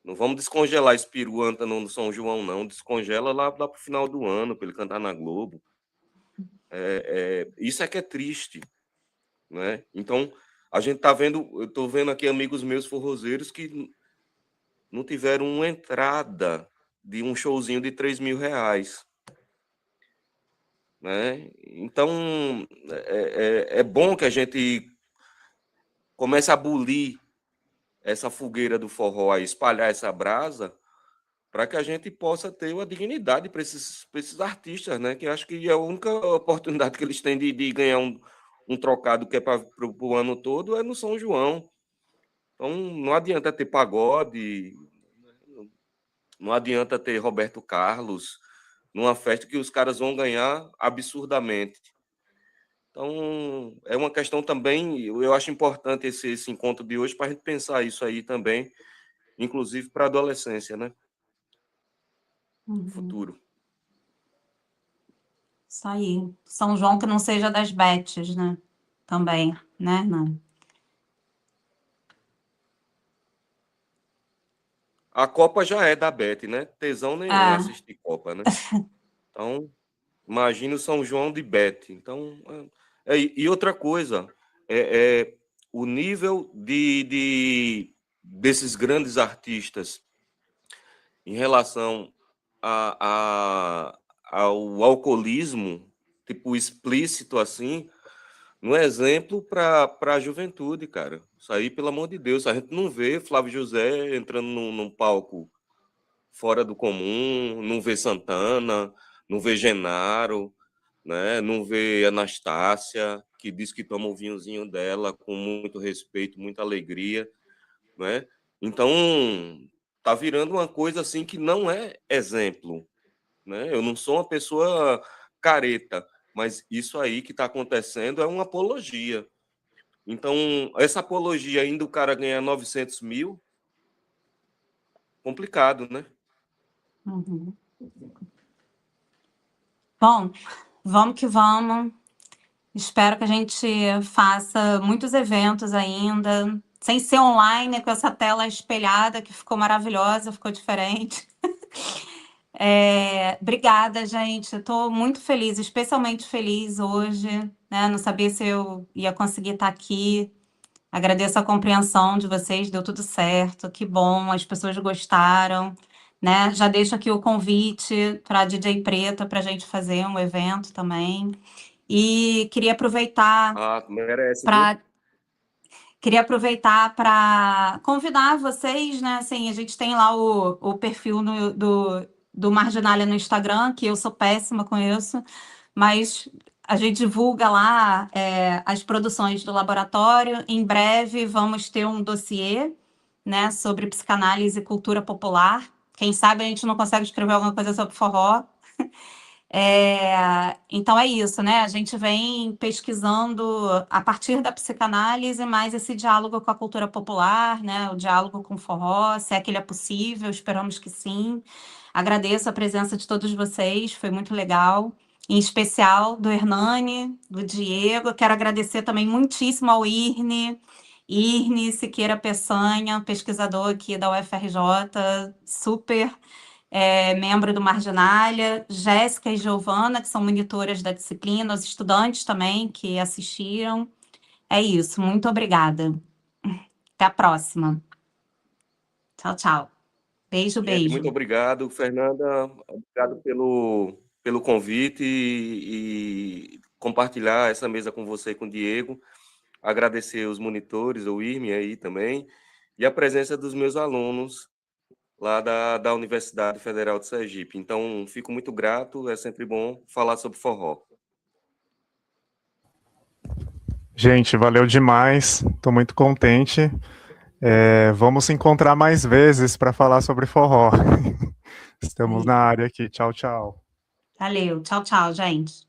Não vamos descongelar esse peru anta no São João, não. Descongela lá para o final do ano, para ele cantar na Globo. Isso é que é triste, né? Então, a gente está vendo, eu estou vendo aqui amigos meus forrozeiros que não tiveram uma entrada de um showzinho de R$ 3.000, né? Então, é bom que a gente comece a abolir essa fogueira do forró, a espalhar essa brasa, para que a gente possa ter uma dignidade para esses artistas, né? Que eu acho que é a única oportunidade que eles têm de ganhar um trocado que é para o ano todo é no São João. Então, não adianta ter pagode, não adianta ter Roberto Carlos numa festa que os caras vão ganhar absurdamente. Então, é uma questão também, eu acho importante esse encontro de hoje para a gente pensar isso aí também, inclusive para a adolescência, né? Futuro. Isso aí. São João que não seja das Betes, né? Também, né? Não. A Copa já é da Beth, né? Tesão nenhum assistir Copa, né? Então, imagina o São João de Beth. Então, e outra coisa, o nível desses grandes artistas em relação ao alcoolismo, tipo explícito assim, um exemplo para a juventude, cara. Isso aí, pelo amor de Deus, a gente não vê Flávio José entrando num palco fora do comum, não vê Santana, não vê Genaro, né? Não vê Anastácia, que diz que toma o vinhozinho dela com muito respeito, muita alegria, né? Então, tá virando uma coisa assim que não é exemplo, né? Eu não sou uma pessoa careta, mas isso aí que está acontecendo é uma apologia. Então, essa apologia ainda o cara ganha 900 mil, complicado, né? Bom, vamos que vamos. Espero que a gente faça muitos eventos ainda, sem ser online, com essa tela espelhada, que ficou maravilhosa, ficou diferente. Obrigada, gente. Estou muito feliz, especialmente feliz hoje, né? Não sabia se eu ia conseguir estar aqui. Agradeço a compreensão de vocês, deu tudo certo, que bom, as pessoas gostaram, né? Já deixo aqui o convite para a DJ Preta para a gente fazer um evento também. E queria aproveitar merece, para convidar vocês, né? Assim, a gente tem lá o perfil do Marginalia no Instagram, que eu sou péssima com isso, mas a gente divulga lá as produções do laboratório. Em breve vamos ter um dossiê, né, sobre psicanálise e cultura popular. Quem sabe a gente não consegue escrever alguma coisa sobre forró. Então é isso, né? A gente vem pesquisando a partir da psicanálise, mais esse diálogo com a cultura popular, né? O diálogo com o forró, se é que ele é possível, esperamos que sim. Agradeço a presença de todos vocês, foi muito legal. Em especial do Hernani, do Diego. Quero agradecer também muitíssimo ao Irne Siqueira Peçanha, pesquisador aqui da UFRJ, super membro do Marginalia, Jéssica e Giovana, que são monitoras da disciplina, os estudantes também que assistiram. É isso, muito obrigada. Até a próxima. Tchau, tchau. Beijo, Gente, beijo. muito obrigado, Fernanda. Obrigado pelo convite e compartilhar essa mesa com você e com o Diego. Agradecer os monitores, o Irme aí também. e a presença dos meus alunos lá da Universidade Federal de Sergipe. Então, fico muito grato, é sempre bom falar sobre forró. Gente, valeu demais, estou muito contente. Vamos se encontrar mais vezes para falar sobre forró. Estamos na área aqui. Tchau, tchau. Valeu. Tchau, tchau, gente.